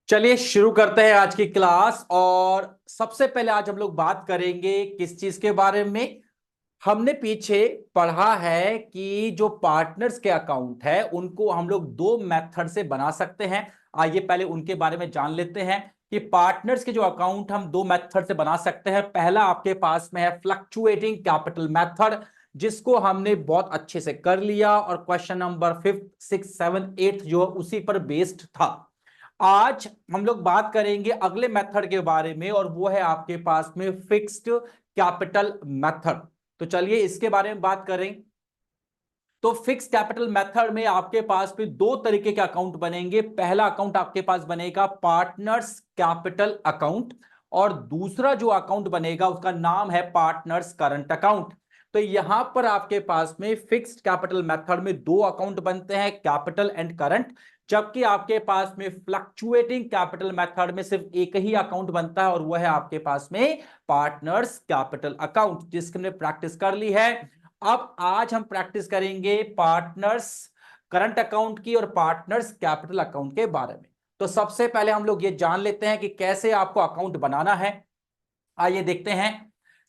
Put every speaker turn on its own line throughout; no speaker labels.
चलिए शुरू करते हैं आज की क्लास। और सबसे पहले आज हम लोग बात करेंगे किस चीज के बारे में। हमने पीछे पढ़ा है कि जो पार्टनर्स के अकाउंट है उनको हम लोग दो मेथड से बना सकते हैं। आइए पहले उनके बारे में जान लेते हैं कि पार्टनर्स के जो अकाउंट हम दो मेथड से बना सकते हैं। पहला आपके पास में है फ्लक्चुएटिंग कैपिटल मेथड, जिसको हमने बहुत अच्छे से कर लिया और क्वेश्चन नंबर 5, 6, 7, 8 जो उसी पर बेस्ड था। आज हम लोग बात करेंगे अगले मेथड के बारे में और वो है आपके पास में फिक्स्ड कैपिटल मेथड। तो चलिए इसके बारे में बात करें। तो फिक्स कैपिटल मेथड में आपके पास भी दो तरीके के अकाउंट बनेंगे। पहला अकाउंट आपके पास बनेगा पार्टनर्स कैपिटल अकाउंट और दूसरा जो अकाउंट बनेगा उसका नाम है पार्टनर्स करंट अकाउंट। तो यहां पर आपके पास में फिक्स्ड कैपिटल मेथड में दो अकाउंट बनते हैं, कैपिटल एंड करंट। जबकि आपके पास में फ्लक्चुएटिंग कैपिटल मेथड में सिर्फ एक ही अकाउंट बनता है और वह है आपके पास में पार्टनर्स कैपिटल अकाउंट, जिसकी हमने प्रैक्टिस कर ली है। अब आज हम प्रैक्टिस करेंगे पार्टनर्स करंट अकाउंट की और पार्टनर्स कैपिटल अकाउंट के बारे में। तो सबसे पहले हम लोग ये जान लेते हैं कि कैसे आपको अकाउंट बनाना है। आइए देखते हैं।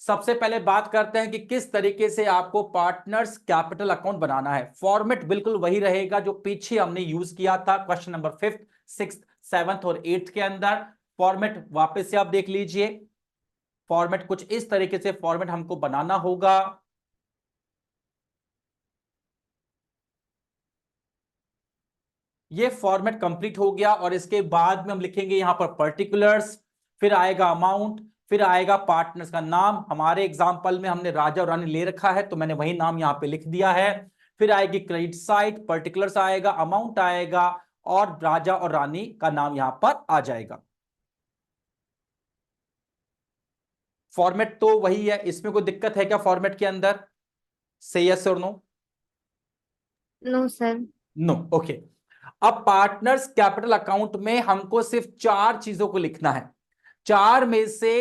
सबसे पहले बात करते हैं कि किस तरीके से आपको पार्टनर्स कैपिटल अकाउंट बनाना है। फॉर्मेट बिल्कुल वही रहेगा जो पीछे हमने यूज किया था क्वेश्चन नंबर 5, 6, 7 और 8 के अंदर। फॉर्मेट वापस से आप देख लीजिए। फॉर्मेट कुछ इस तरीके से फॉर्मेट हमको बनाना होगा। ये फॉर्मेट कंप्लीट हो गया और इसके बाद में हम लिखेंगे यहां पर पर्टिकुलर्स, फिर आएगा अमाउंट, फिर आएगा पार्टनर्स का नाम। हमारे एग्जांपल में हमने राजा और रानी ले रखा है तो मैंने वही नाम यहां पे लिख दिया है। फिर आएगी क्रेडिट साइड, पर्टिकुलर्स आएगा, अमाउंट आएगा और राजा और रानी का नाम यहां पर आ जाएगा। फॉर्मेट तो वही है, इसमें कोई दिक्कत है क्या फॉर्मेट के अंदर? से यस और no?
No sir.
No, okay. अब पार्टनर्स कैपिटल अकाउंट में हमको सिर्फ चार चीजों को लिखना है। चार में से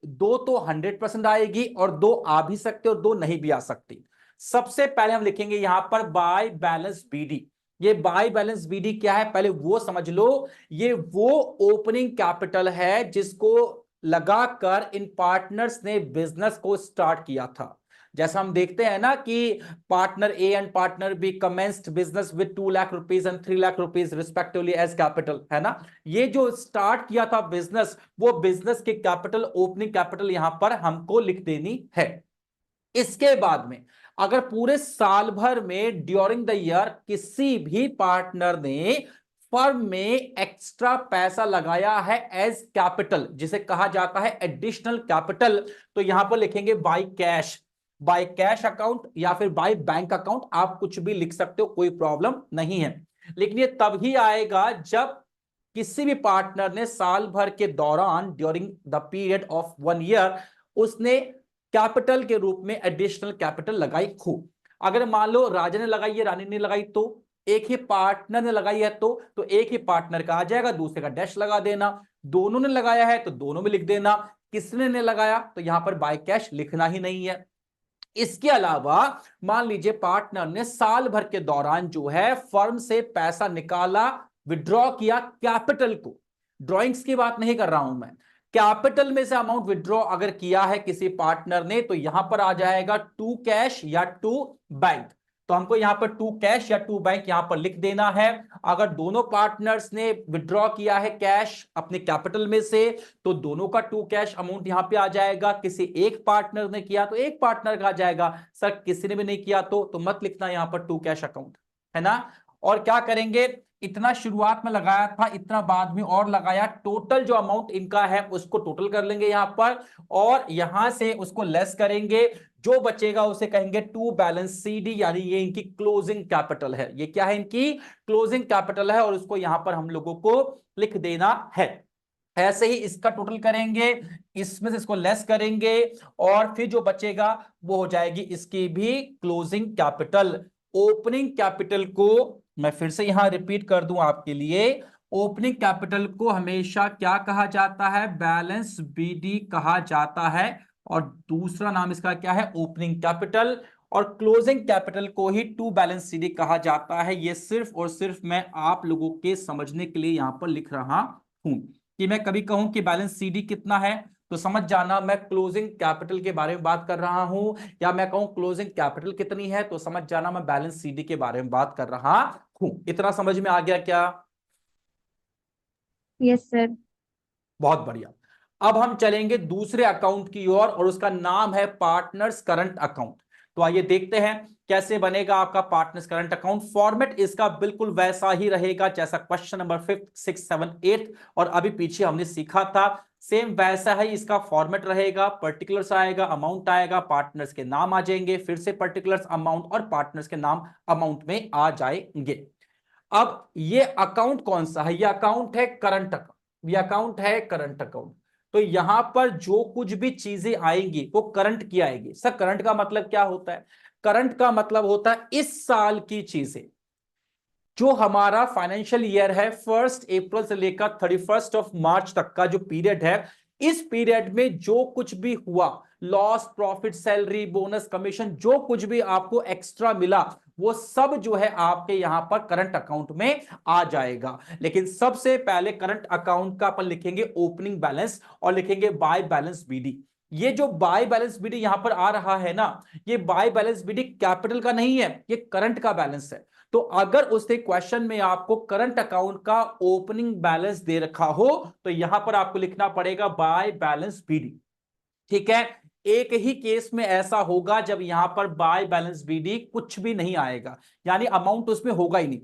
दो तो 100% आएगी और दो आ भी सकते और दो नहीं भी आ सकती। सबसे पहले हम लिखेंगे यहां पर बाय बैलेंस बीडी। ये बाय बैलेंस बीडी क्या है पहले वो समझ लो। ये वो ओपनिंग कैपिटल है जिसको लगाकर इन पार्टनर्स ने बिजनेस को स्टार्ट किया था। जैसा हम देखते हैं ना कि partner A and partner B commenced business with 2 lakh rupees and 3 lakh rupees respectively as capital, है ना। ये जो स्टार्ट किया था बिजनेस, वो बिजनेस के कैपिटल, ओपनिंग कैपिटल यहां पर हमको लिख देनी है। इसके बाद में अगर पूरे साल भर में ड्यूरिंग द ईयर किसी भी पार्टनर ने फर्म में एक्स्ट्रा पैसा लगाया है एज कैपिटल, जिसे कहा जाता है एडिशनल कैपिटल, तो यहां पर लिखेंगे by cash. By cash account या फिर बाय बैंक अकाउंट, आप कुछ भी लिख सकते हो, कोई प्रॉब्लम नहीं है। लेकिन ये तभी आएगा जब किसी भी पार्टनर ने साल भर के दौरान during the period of 1 year उसने कैपिटल के रूप में एडिशनल कैपिटल लगाई खूब। अगर मान लो राजा ने लगाई है, रानी ने लगाई, तो एक ही पार्टनर ने लगाई है तो एक ही पार्टनर का आ जाएगा, दूसरे का डैश लगा देना। दोनों ने लगाया है तो दोनों में लिख देना। किसने ने लगाया तो यहां पर बाय कैश लिखना ही नहीं है। इसके अलावा मान लीजिए पार्टनर ने साल भर के दौरान जो है फर्म से पैसा निकाला, विड्रॉ किया कैपिटल को। ड्रॉइंग्स की बात नहीं कर रहा हूं मैं, कैपिटल में से अमाउंट विड्रॉ अगर किया है किसी पार्टनर ने तो यहां पर आ जाएगा टू कैश या टू बैंक। तो हमको यहां पर टू कैश या टू बैंक यहां पर लिख देना है। अगर दोनों पार्टनर्स ने विड्रॉ किया है कैश अपने कैपिटल में से तो दोनों का टू कैश अमाउंट यहां पे आ जाएगा। किसी एक पार्टनर ने किया तो एक पार्टनर का आ जाएगा। सर किसी ने भी नहीं किया तो मत लिखना यहां पर टू कैश अकाउंट, है ना। और क्या करेंगे, इतना शुरुआत में लगाया था, इतना बाद में और लगाया, टोटल जो अमाउंट इनका है उसको टोटल कर लेंगे यहां पर और यहां से उसको लेस करेंगे। जो बचेगा उसे कहेंगे टू बैलेंस सीडी, यानी ये इनकी क्लोजिंग कैपिटल है। ये क्या है, इनकी क्लोजिंग कैपिटल है और उसको यहां पर हम लोगों को लिख देना है। ऐसे ही इसका टोटल करेंगे, इसमें से इसको लेस करेंगे और फिर जो बचेगा वो हो जाएगी इसकी भी क्लोजिंग कैपिटल। ओपनिंग कैपिटल को मैं फिर से यहां रिपीट कर दूं आपके लिए। ओपनिंग कैपिटल को हमेशा क्या कहा जाता है, बैलेंस बीडी कहा जाता है और दूसरा नाम इसका क्या है, ओपनिंग कैपिटल। और क्लोजिंग कैपिटल को ही टू बैलेंस सीडी कहा जाता है। ये सिर्फ और सिर्फ मैं आप लोगों के समझने के लिए यहां पर लिख रहा हूं कि मैं कभी कहूं कि बैलेंस सीडी कितना है, तो समझ जाना मैं क्लोजिंग कैपिटल के बारे में बात कर रहा हूं, या मैं कहूं क्लोजिंग कैपिटल कितनी है, तो समझ जाना मैं बैलेंस सीडी के बारे में बात कर रहा हूं। इतना समझ में आ गया क्या?
Yes sir.
बहुत बढ़िया। अब हम चलेंगे दूसरे अकाउंट की ओर, और उसका नाम है पार्टनर्स करंट अकाउंट। तो आइए देखते हैं कैसे बनेगा आपका पार्टनर्स करंट अकाउंट। फॉर्मेट इसका बिल्कुल वैसा ही रहेगा जैसा क्वेश्चन नंबर 5, 6, 7, 8 और अभी पीछे हमने सीखा था, सेम वैसा ही इसका फॉर्मेट रहेगा। पर्टिकुलर्स आएगा, अमाउंट आएगा, पार्टनर्स के नाम आ जाएंगे, फिर से पर्टिकुलर्स, अमाउंट और पार्टनर्स के नाम अमाउंट में आ जाएंगे। अब ये अकाउंट कौन सा है? ये अकाउंट है करंट अकाउंट, ये अकाउंट है करंट अकाउंट। तो यहां पर जो कुछ भी चीजें आएंगी वो करंट की आएगी। सर करंट का मतलब क्या होता है? करंट का मतलब होता है इस साल की चीजें। जो हमारा फाइनेंशियल ईयर है 1 अप्रैल से लेकर 31 मार्च तक का जो पीरियड है, इस पीरियड में जो कुछ भी हुआ, loss, profit, salary, bonus, commission, जो कुछ भी आपको एक्स्ट्रा मिला, वो सब जो है आपके यहां पर करंट अकाउंट में आ जाएगा। लेकिन सबसे पहले करंट अकाउंट का अपन लिखेंगे ओपनिंग बैलेंस और लिखेंगे बाय बैलेंस बीडी। ये जो बाय बैलेंस बीडी यहां पर आ रहा है ना, ये बाय बैलेंस बीडी कैपिटल का नहीं है, ये करंट का बैलेंस है। तो अगर उसने क्वेश्चन में आपको करंट अकाउंट का ओपनिंग बैलेंस दे रखा हो, तो यहां पर आपको लिखना पड़ेगा बाय बैलेंस बीडी। ठीक है। एक ही केस में ऐसा होगा जब यहां पर बाय बैलेंस बीडी कुछ भी नहीं आएगा, यानी अमाउंट उसमें होगा ही नहीं।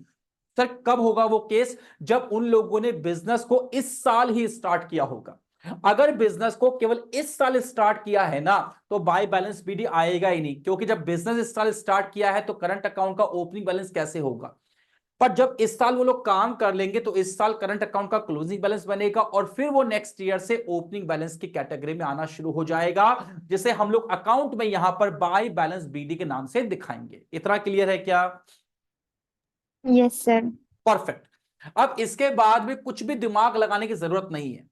सर कब होगा वो केस? जब उन लोगों ने बिजनेस को इस साल ही स्टार्ट किया होगा। अगर बिजनेस को केवल इस साल स्टार्ट किया है ना, तो बाय बैलेंस बीडी आएगा ही नहीं, क्योंकि जब बिजनेस इस साल स्टार्ट किया है तो करंट अकाउंट का ओपनिंग बैलेंस कैसे होगा? पर जब इस साल वो लोग काम कर लेंगे तो इस साल करंट अकाउंट का क्लोजिंग बैलेंस बनेगा, और फिर वो नेक्स्ट ईयर से ओपनिंग बैलेंस की कैटेगरी में आना शुरू हो जाएगा, जिसे हम लोग अकाउंट में यहां पर बाय बैलेंस बीडी के नाम से दिखाएंगे। इतना क्लियर है क्या?
Yes sir.
परफेक्ट। अब इसके बाद भी कुछ भी दिमाग लगाने की जरूरत नहीं है।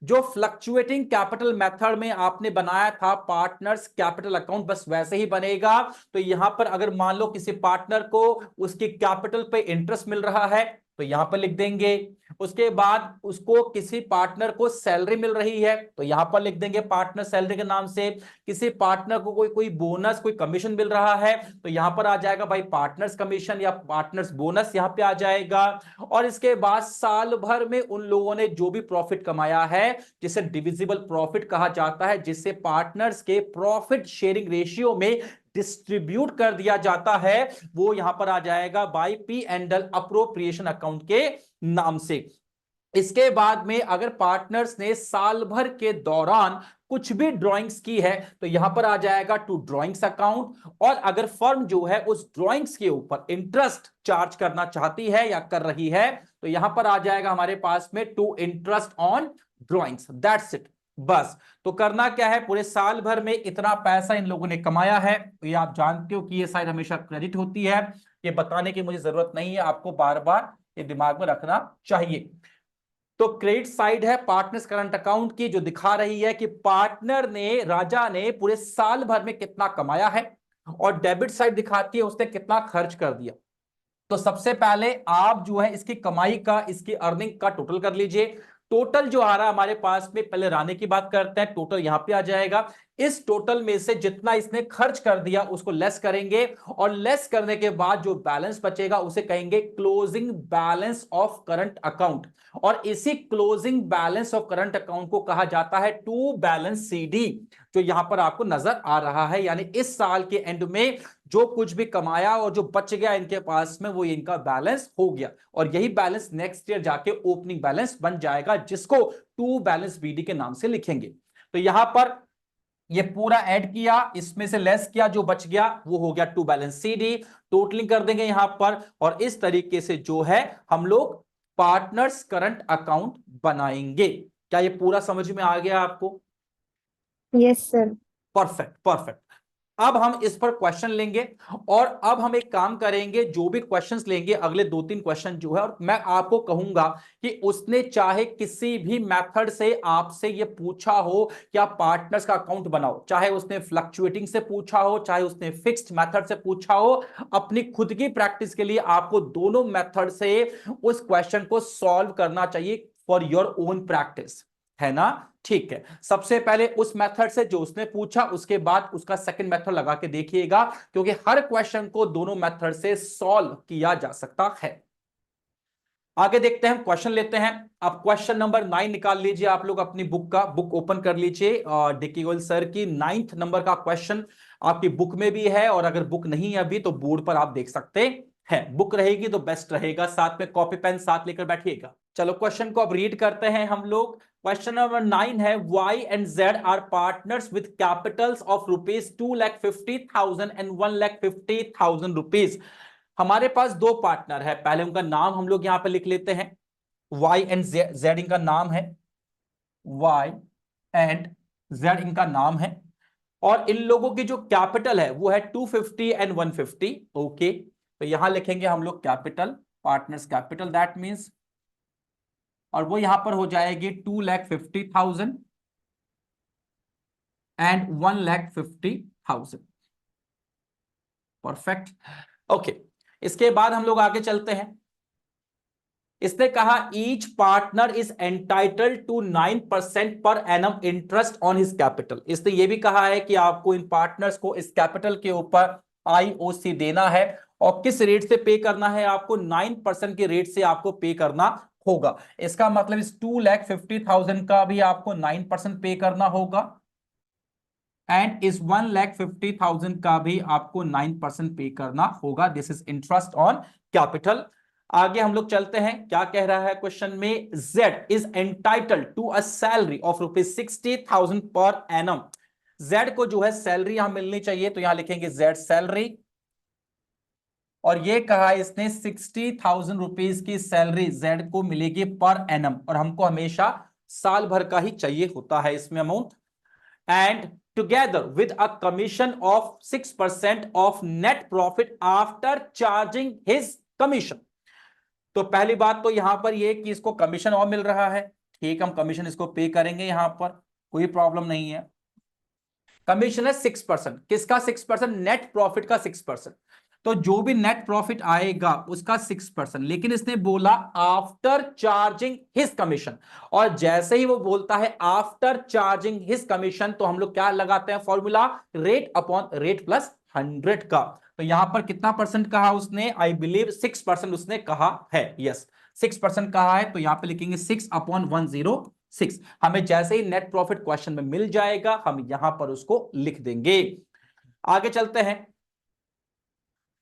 जो फ्लक्चुएटिंग कैपिटल मेथड में आपने बनाया था पार्टनर्स कैपिटल अकाउंट, बस वैसे ही बनेगा। तो यहां पर अगर मान लो किसी पार्टनर को उसकी कैपिटल पे इंटरेस्ट मिल रहा है, तो यहां पर लिख देंगे। उसके बाद उसको किसी पार्टनर को सैलरी मिल रही है, तो यहां पर लिख देंगे पार्टनर सैलरी के नाम से। किसी पार्टनर को कोई कोई बोनस, कोई कमीशन मिल रहा है, तो यहां पर आ जाएगा भाई पार्टनर्स कमीशन या पार्टनर्स बोनस, यहां पे आ जाएगा। और इसके बाद साल भर में उन लोगों ने जो भी प्रॉफिट कमाया है, जिसे डिविजिबल प्रॉफिट कहा जाता है, जिससे पार्टनर्स के प्रॉफिट शेयरिंग रेशियो में डिस्ट्रीब्यूट कर दिया जाता है, वो यहां पर आ जाएगा by P and L appropriation account के नाम से। इसके बाद में अगर पार्टनर्स ने साल भर के दौरान कुछ भी ड्राइंग्स की है, तो यहां पर आ जाएगा टू ड्राइंग्स अकाउंट। और अगर फर्म जो है उस ड्राइंग्स के ऊपर इंटरेस्ट चार्ज करना चाहती है या कर रही है, तो यहां पर आ जाएगा हमारे पास में to interest on drawings. That's it, बस। तो करना क्या है, पूरे साल भर में इतना पैसा इन लोगों ने कमाया है, तो ये आप जानते हो कि ये साइड हमेशा क्रेडिट होती है। ये बताने की मुझे जरूरत नहीं है, आपको बार बार ये दिमाग में रखना चाहिए। तो क्रेडिट साइड है पार्टनर्स करंट अकाउंट की, जो दिखा रही है कि पार्टनर ने, राजा ने पूरे साल भर में कितना कमाया है, और डेबिट साइड दिखाती है उसने कितना खर्च कर दिया। तो सबसे पहले आप जो है इसकी कमाई का, इसकी अर्निंग का टोटल कर लीजिए। टोटल जो आ रहा है हमारे पास में, पहले राने की बात करते हैं, टोटल यहां पे आ जाएगा। इस टोटल में से जितना इसने खर्च कर दिया उसको लेस करेंगे, और लेस करने के बाद जो बैलेंस बचेगा उसे कहेंगे closing balance of current account. और इसी closing balance of current account को कहा जाता है टू बैलेंस सीडी, जो यहां पर आपको नजर आ रहा है। यानी इस साल के एंड में जो कुछ भी कमाया और जो बच गया इनके पास में, वो इनका बैलेंस हो गया, और यही बैलेंस नेक्स्ट ईयर जाके ओपनिंग बैलेंस बन जाएगा, जिसको टू बैलेंस बीडी के नाम से लिखेंगे। तो यहां पर ये पूरा ऐड किया, इसमें से लेस किया, जो बच गया वो हो गया टू बैलेंस सीडी। टोटलिंग कर देंगे यहां पर, और इस तरीके से जो है हम लोग पार्टनर्स करंट अकाउंट बनाएंगे। क्या ये पूरा समझ में आ गया आपको?
Yes sir.
Perfect, perfect. अब हम इस पर क्वेश्चन लेंगे, और अब हम एक काम करेंगे, जो भी क्वेश्चंस लेंगे अगले 2-3 क्वेश्चन जो है, और मैं आपको कहूंगा कि उसने चाहे किसी भी मेथड से आपसे ये पूछा हो कि आप पार्टनर्स का अकाउंट बनाओ, चाहे उसने फ्लक्चुएटिंग से पूछा हो, चाहे उसने फिक्स्ड मेथड से पूछा हो, अपनी खुद की प्रैक्टिस के लिए आपको दोनों मेथड से उस क्वेश्चन को सॉल्व करना चाहिए। फॉर योर ओन प्रैक्टिस, है ना? ठीक है, सबसे पहले उस मेथड से जो उसने पूछा, उसके बाद उसका सेकंड मेथड लगा के देखिएगा, क्योंकि हर क्वेश्चन को दोनों मेथड से सॉल्व किया जा सकता है। आगे देखते हैं, क्वेश्चन लेते हैं। अब क्वेश्चन नंबर 9 निकाल लीजिए आप लोग अपनी बुक का, बुक ओपन कर लीजिए डिक्की गोयल सर की। 9th नंबर का क्वेश्चन आपकी बुक में भी है, और अगर बुक नहीं है अभी तो बोर्ड पर आप देख सकते हैं। बुक रहेगी तो बेस्ट रहेगा, साथ में कॉपी पेन साथ लेकर बैठिएगा। चलो क्वेश्चन को अब रीड करते हैं हम लोग। क्वेश्चन नंबर 9 है, Y and Z are partners with capitals of ₹2,50,000 and ₹1,50,000। हमारे पास दो पार्टनर है, पहले उनका नाम हम लोग यहां पे लिख लेते हैं। Y एंड Z इनका नाम है, Y एंड Z इनका नाम है, और इन लोगों की जो कैपिटल है वो है 250 एंड 150। ओके, तो यहां लिखेंगे हम लोग capital, partners capital that means, और वो यहां पर हो जाएगी 2,50,000 एंड 1,50,000। परफेक्ट। ओके, इसके बाद हम लोग आगे चलते हैं। इसने कहा each partner is entitled to 9% per annum interest on his capital. इसने ये भी कहा है कि आपको इन पार्टनर्स को इस कैपिटल के ऊपर आईओसी देना है, और किस रेट से पे करना है आपको? 9% के रेट से आपको पे करना होगा। इसका मतलब इस 2,50,000 का भी आपको 9% पे करना होगा, एंड इस 1,50,000 का भी आपको 9% पे करना होगा। This is interest on capital. आगे हम लोग चलते हैं, क्या कह रहा है क्वेश्चन में? Z is entitled to a salary of ₹60,000 per annum. Z को जो है सैलरी यहां मिलनी चाहिए, तो यहां लिखेंगे Z सैलरी, और ये कहा इसने 60,000 रुपीज की सैलरी Z को मिलेगी पर एनम, और हमको हमेशा साल भर का ही चाहिए होता है इसमें amount. And together with a commission of 6% of net profit after charging his commission। तो पहली बात तो यहां पर ये कि इसको कमीशन और मिल रहा है, ठीक, हम कमीशन इसको पे करेंगे, यहां पर कोई प्रॉब्लम नहीं है। कमीशन है 6%, किसका 6%? नेट प्रॉफिट का 6%। तो जो भी नेट प्रॉफिट आएगा उसका 6%, लेकिन इसने बोला आफ्टर चार्जिंग हिज कमीशन, और जैसे ही वो बोलता है आफ्टर चार्जिंग हिज कमीशन, तो हम लोग क्या लगाते हैं formula? Rate upon rate plus 100 का। तो यहां पर कितना परसेंट कहा उसने? आई बिलीव 6% उसने कहा है। यस, 6% कहा है, तो यहां पे लिखेंगे 6/106। हमें जैसे ही नेट प्रॉफिट क्वेश्चन में मिल जाएगा हम यहां पर उसको लिख देंगे। आगे चलते हैं।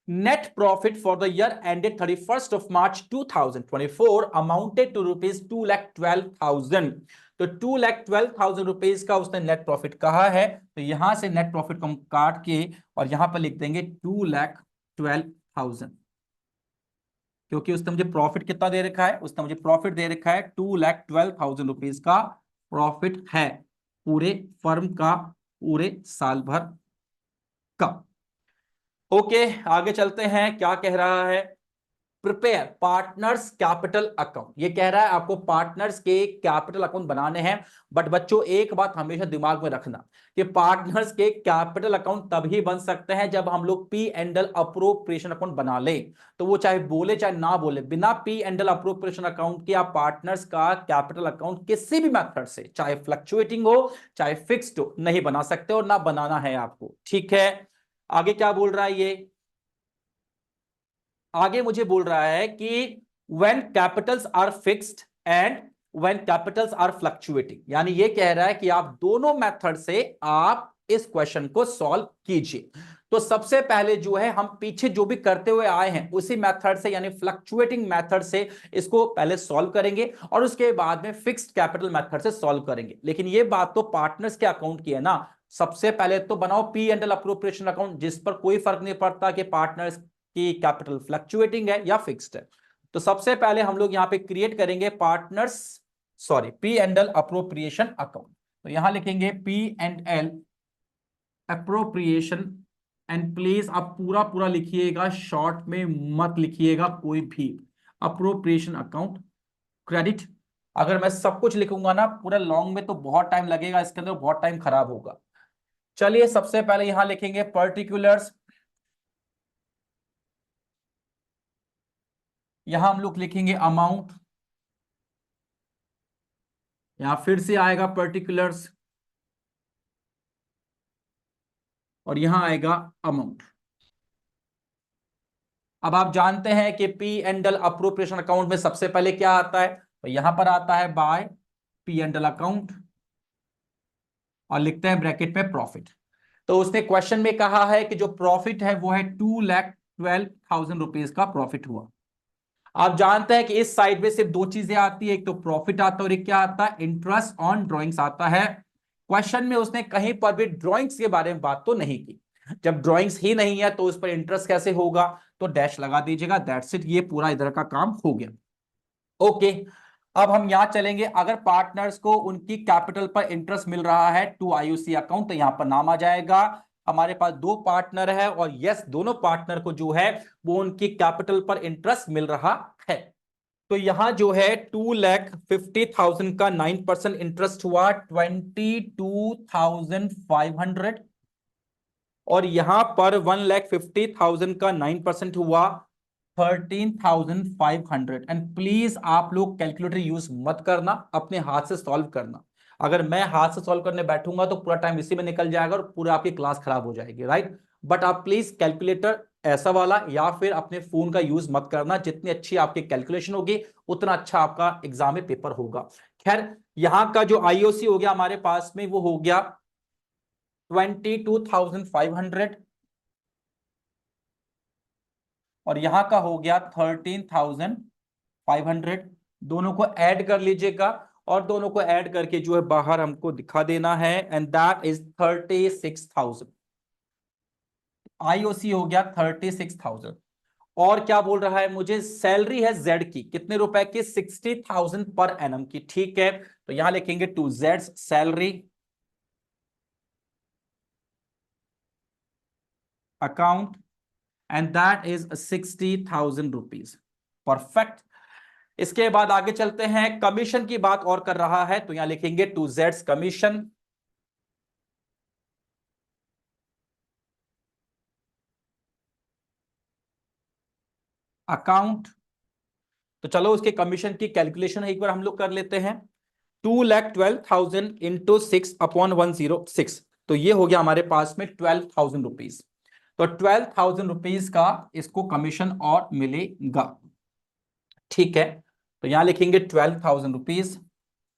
Net profit for the year ended 31 March 2024 amounted to ₹2,12,000। तो 2,12,000 रुपीज का उसने नेट प्रॉफिट कहा है, तो यहां से नेट प्रॉफिट को हम काट के और यहां पर लिख देंगे 2,12,000, क्योंकि उसने मुझे प्रॉफिट कितना दे रखा है? उसने मुझे प्रॉफिट दे रखा है 2,12,000 रुपीज का प्रॉफिट है पूरे फर्म का, पूरे साल भर का। ओके, आगे चलते हैं, क्या कह रहा है? Prepare partners capital account. ये कह रहा है आपको पार्टनर्स के कैपिटल अकाउंट बनाने हैं। बट बच्चों एक बात हमेशा दिमाग में रखना कि पार्टनर्स के कैपिटल अकाउंट तभी बन सकते हैं जब हम लोग P and L appropriation account बना लें। तो वो चाहे बोले चाहे ना बोले, बिना P and L appropriation account के आप पार्टनर्स का कैपिटल अकाउंट किसी भी मेथड से, चाहे फ्लक्चुएटिंग हो चाहे फिक्स्ड हो, नहीं बना सकते और ना बनाना है आपको। ठीक है, आगे क्या बोल रहा है ये? आगे मुझे बोल रहा है कि when capitals are fixed and when capitals are fluctuating, यानी ये कह रहा है कि आप दोनों मेथड से आप इस क्वेश्चन को सॉल्व कीजिए। तो सबसे पहले जो है हम पीछे जो भी करते हुए आए हैं उसी मेथड से, यानी फ्लक्चुएटिंग मेथड से इसको पहले सॉल्व करेंगे, और उसके बाद में फिक्स्ड कैपिटल मेथड से सॉल्व करेंगे। लेकिन ये बात तो पार्टनर्स के अकाउंट की है ना। सबसे पहले तो बनाओ P and L appropriation account, जिस पर कोई फर्क नहीं पड़ता कि पार्टनर्स कि कैपिटल फ्लक्चुएटिंग है या फिक्स्ड है। तो सबसे पहले हम लोग यहां पे क्रिएट करेंगे partners, sorry, P and L appropriation account. तो यहां लिखेंगे P and L appropriation, and please आप पूरा पूरा लिखिएगा, शॉर्ट में मत लिखिएगा कोई भी। Appropriation account credit. अगर मैं सब कुछ लिखूंगा ना पूरा लॉन्ग में तो बहुत टाइम लगेगा, इसके अंदर बहुत टाइम खराब होगा। चलिए सबसे पहले यहां लिखेंगे पर्टिकुलर्स, यहां हम लोग लिखेंगे अमाउंट यहां फिर से आएगा पर्टिकुलर्स और यहां आएगा अमाउंट। अब आप जानते हैं कि P and L appropriation account में सबसे पहले क्या आता है, तो यहां पर आता है by P and L account और लिखते हैं ब्रैकेट में प्रॉफिट। तो उसने क्वेश्चन में कहा है कि जो प्रॉफिट है वो है 2,12,000 रुपीज का प्रॉफिट हुआ। आप जानते हैं कि इस साइड में सिर्फ दो चीजें आती है, एक तो प्रॉफिट आता है और एक क्या आता है, इंटरेस्ट ऑन ड्रॉइंग्स आता है। क्वेश्चन में उसने कहीं पर भी ड्रॉइंग्स के बारे में बात तो नहीं की। जब ड्रॉइंग्स ही नहीं है तो उस पर इंटरेस्ट कैसे होगा, तो डैश लगा दीजिएगा, दैट्स इट, ये पूरा इधर का काम हो गया। ओके, अब हम यहां चलेंगे। अगर पार्टनर्स को उनकी कैपिटल पर इंटरेस्ट मिल रहा है टू आईयूसी अकाउंट, तो यहां पर नाम आ जाएगा। हमारे पास दो पार्टनर है और यस, दोनों पार्टनर को जो है वो उनकी कैपिटल पर इंटरेस्ट मिल रहा है। तो यहां जो है 2,50,000 का 9% इंटरेस्ट हुआ 22,500, और यहां पर 1,50,000 का 9% हुआ 13,500। एंड प्लीज आप लोग कैलकुलेटर यूज मत करना, अपने हाथ से सॉल्व करना। अगर मैं हाथ से सॉल्व करने बैठूंगा तो पूरा टाइम इसी में निकल जाएगा और पूरा आपकी क्लास खराब हो जाएगी, राइट। बट आप प्लीज कैलकुलेटर ऐसा वाला या फिर अपने फोन का यूज मत करना। जितनी अच्छी आपकी कैलकुलेशन होगी उतना अच्छा आपका एग्जाम में पेपर होगा। खैर, यहां का जो आईओसी हो गया हमारे पास में वो हो गया 22,500 और यहां का हो गया 13,500। दोनों को ऐड कर लीजिएगा और दोनों को ऐड करके जो है बाहर हमको दिखा देना है, एंड दैट इज 36,000। आईओसी हो गया 36,000। और क्या बोल रहा है मुझे, सैलरी है जेड की कितने रुपए की, 60,000 पर एनम की। ठीक है, तो यहां लिखेंगे to Z salary account and that is 60,000 rupees. Perfect. इसके बाद आगे चलते हैं, कमीशन की बात और कर रहा है, तो यहां लिखेंगे टू जेड्स कमीशन अकाउंट। तो चलो उसके कमीशन की कैलकुलेशन एक बार हम लोग कर लेते हैं। 2,12,000 इंटू 6/106, तो ये हो गया हमारे पास में 12,000 रुपीज। तो 12,000 रुपीज का इसको कमीशन और मिलेगा। ठीक है, तो यहां लिखेंगे 12,000 रुपीज।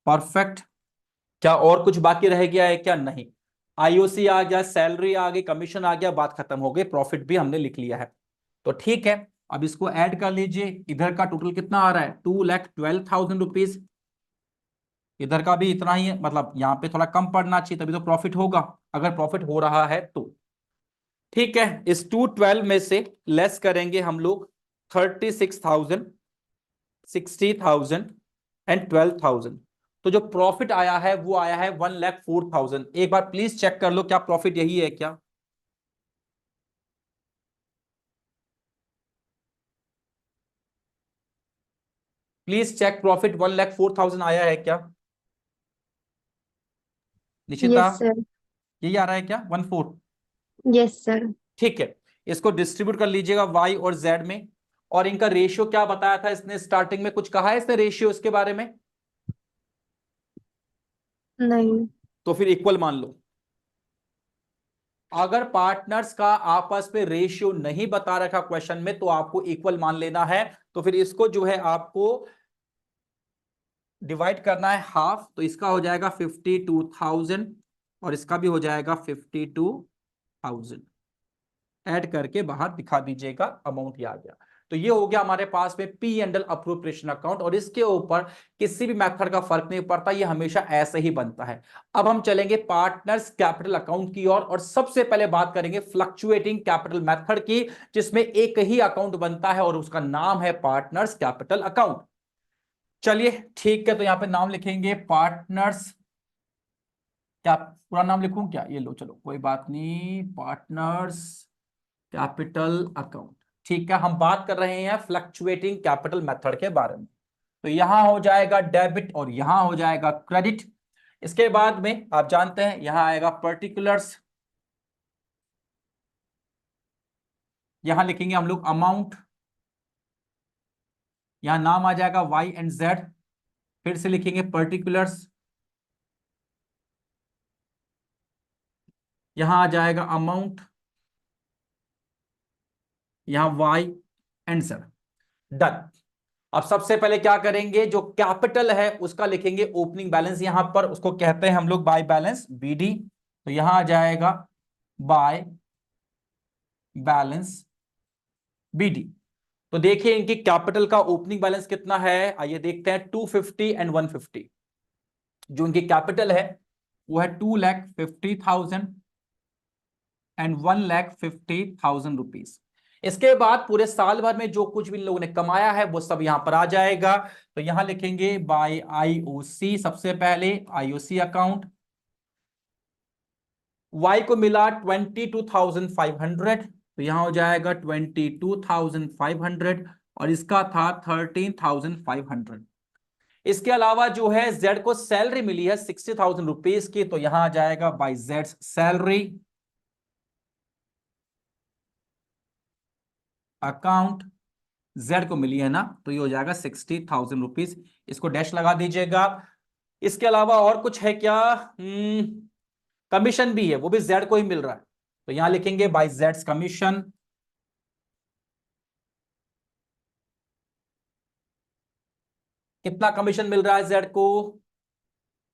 परफेक्ट। क्या और कुछ बाकी रह गया है क्या, नहीं। आईओसी आ गया, सैलरी आ गई, कमीशन आ गया, बात खत्म हो गई, प्रॉफिट भी हमने लिख लिया है। तो ठीक है, अब इसको ऐड कर लीजिए। इधर का टोटल कितना आ रहा है, 2,12,000 रुपीज। इधर का भी इतना ही है, मतलब यहां पे थोड़ा कम पड़ना चाहिए तभी तो प्रॉफिट होगा, अगर प्रॉफिट हो रहा है तो। ठीक है, इस 212 में से लेस करेंगे हम लोग 36,000, 60,000 एंड 12,000। तो जो प्रॉफिट आया है वो आया है 1,04,000। एक बार प्लीज चेक कर लो क्या प्रॉफिट यही है क्या। प्लीज चेक, प्रॉफिट 1,04,000 आया है क्या निशिता,
यस सर।
यही आ रहा है क्या 14?
Yes sir.
ठीक है, इसको डिस्ट्रीब्यूट कर लीजिएगा वाई और जेड में। और इनका रेशियो क्या बताया था इसने, स्टार्टिंग में कुछ कहा है इसने रेशियो इसके बारे में,
नहीं।
तो फिर इक्वल मान लो। अगर पार्टनर्स का आपस में रेशियो नहीं बता रखा क्वेश्चन में तो आपको इक्वल मान लेना है। तो फिर इसको जो है आपको डिवाइड करना है हाफ, तो इसका हो जाएगा 52,000 और इसका भी हो जाएगा 52,000। ऐड करके बाहर दिखा दीजिएगा, अमाउंट ये आ गया। तो ये हो गया हमारे पास में P and L appropriation account, और इसके ऊपर किसी भी मेथड का फर्क नहीं पड़ता, ये हमेशा ऐसे ही बनता है। अब हम चलेंगे पार्टनर्स कैपिटल अकाउंट की ओर, और सबसे पहले बात करेंगे फ्लक्चुएटिंग कैपिटल मेथड की, जिसमें एक ही अकाउंट बनता है और उसका नाम है पार्टनर्स कैपिटल अकाउंट। चलिए ठीक है, तो यहां पे नाम लिखेंगे पार्टनर्स, क्या पूरा नाम लिखूं क्या, ये लो चलो कोई बात नहीं, पार्टनर्स कैपिटल अकाउंट। ठीक है, हम बात कर रहे हैं फ्लक्चुएटिंग कैपिटल मेथड के बारे में। तो यहां हो जाएगा डेबिट और यहां हो जाएगा क्रेडिट। इसके बाद में आप जानते हैं यहां आएगा पर्टिकुलर्स, यहां लिखेंगे हम लोग अमाउंट, यहां नाम आ जाएगा वाई एंड जेड, फिर से लिखेंगे पर्टिकुलर्स, यहां आ जाएगा अमाउंट, यहां वाई एंड जेड। डन। अब सबसे पहले क्या करेंगे, जो कैपिटल है उसका लिखेंगे ओपनिंग बैलेंस यहां पर, उसको कहते हैं हम लोग बाय बैलेंस बीडी। तो यहां आ जाएगा बाय बैलेंस बीडी। तो देखिए इनकी कैपिटल का ओपनिंग बैलेंस कितना है, आइए देखते हैं, 250 एंड 150। जो इनकी कैपिटल है वो है 2,50,000 एंड 1,50,000 रुपीज। इसके बाद पूरे साल भर में जो कुछ भी इन लोगों ने कमाया है वो सब यहां पर आ जाएगा। तो यहां लिखेंगे बाय आईओसी, सबसे पहले आईओसी अकाउंट। वाई को मिला 22,500, तो यहां हो जाएगा 22,500, और इसका था 13,500। इसके अलावा जो है जेड को सैलरी मिली है 60,000 रुपीज की, तो यहां आ जाएगा by Z salary account. Z को मिली है ना, तो ये हो जाएगा 60,000 रुपीज, इसको डैश लगा दीजिएगा। इसके अलावा और कुछ है क्या, कमीशन भी है, वो भी जेड को ही मिल रहा है, तो यहां लिखेंगे बाय जेड्स कमीशन। कितना कमीशन मिल रहा है जेड को,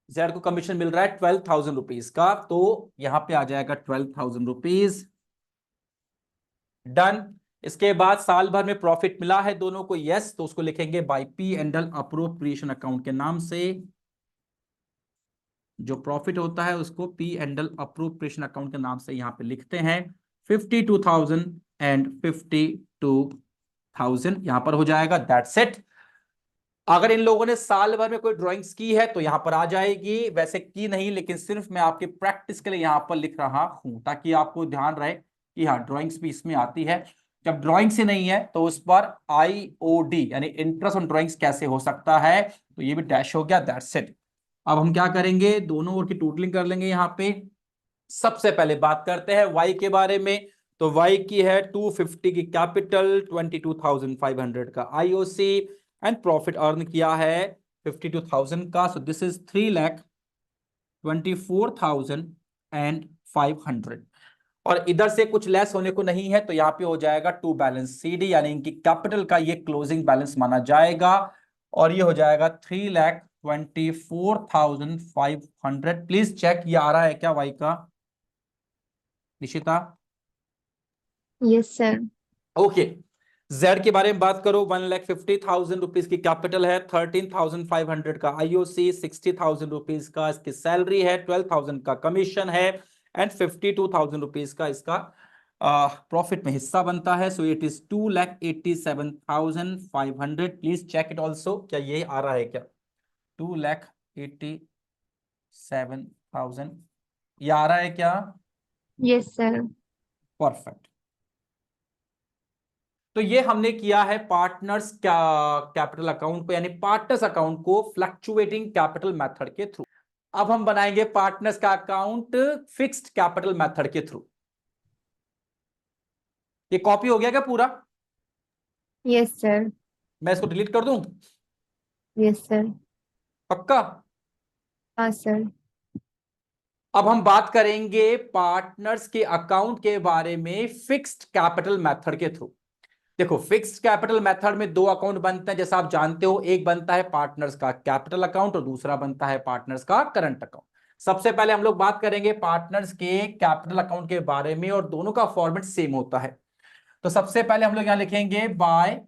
जेड को कमीशन मिल रहा है 12,000 रुपीज का, तो यहां पे आ जाएगा 12,000 रुपीज। डन। इसके बाद साल भर में प्रॉफिट मिला है दोनों को, यस, तो उसको लिखेंगे by P and L appropriation account के नाम से। जो प्रॉफिट होता है उसको P and L appropriation account के नाम से यहां पे लिखते हैं। 52,000 एंड 52,000 यहां पर हो जाएगा, दैट्स इट। अगर इन लोगों ने साल भर में कोई ड्राइंग्स की है तो यहां पर आ जाएगी, वैसे की नहीं, लेकिन सिर्फ मैं आपकी प्रैक्टिस के लिए यहां पर लिख रहा हूं, ताकि आपको ध्यान रहे कि हाँ ड्राइंग्स भी इसमें आती है। जब ड्राइंग्स ही नहीं है तो उस पर आईओडी यानी इंटरेस्ट ऑन ड्राइंग्स कैसे हो सकता है, तो ये भी डैश हो गया, दैट्स इट। अब हम क्या करेंगे, दोनों ओर की टोटलिंग कर लेंगे यहां पे। सबसे पहले बात करते हैं वाई के बारे में। तो वाई की है 250 की कैपिटल, 22,500 का आईओसी, एंड प्रॉफिट अर्न किया है 52,000 का, सो दिस इज 3,24,500। और इधर से कुछ लेस होने को नहीं है, तो यहां पे हो जाएगा टू बैलेंस सीडी, यानी इनकी कैपिटल का ये क्लोजिंग बैलेंस माना जाएगा, और ये हो जाएगा 3,24,500। प्लीज चेक, ये आ रहा है क्या वाई का, Nishita?
Yes sir.
Okay. Z के बारे में बात करो, 1,50,000 रुपीज की कैपिटल है, 13,500 का आईओसी, 60,000 रुपीज का इसकी सैलरी है, 12,000 का कमीशन है, एंड 52,000 रुपीज का इसका प्रॉफिट में हिस्सा बनता है। So it is 2,87,500। Please check it also, क्या ये आ रहा है क्या, 2,87,000 ये आ रहा है क्या?
Yes sir.
परफेक्ट। तो ये हमने किया है पार्टनर्स कैपिटल अकाउंट को, यानी पार्टनर्स अकाउंट को फ्लक्चुएटिंग कैपिटल मेथड के थ्रू। अब हम बनाएंगे पार्टनर्स का अकाउंट फिक्स्ड कैपिटल मेथड के थ्रू। ये कॉपी हो गया क्या पूरा?
Yes sir.
मैं इसको डिलीट कर दूं?
Yes sir.
पक्का?
हाँ सर।
अब हम बात करेंगे पार्टनर्स के अकाउंट के बारे में फिक्स्ड कैपिटल मेथड के थ्रू। देखो फिक्स्ड कैपिटल मेथड में दो अकाउंट बनते हैं, जैसा आप जानते हो, एक बनता है पार्टनर्स का कैपिटल अकाउंट और दूसरा बनता है पार्टनर्स का करंट अकाउंट। सबसे पहले हम लोग बात करेंगे पार्टनर्स के कैपिटल अकाउंट के बारे में, और दोनों का फॉर्मेट सेम होता है। तो सबसे पहले हम लोग यहां लिखेंगे बाय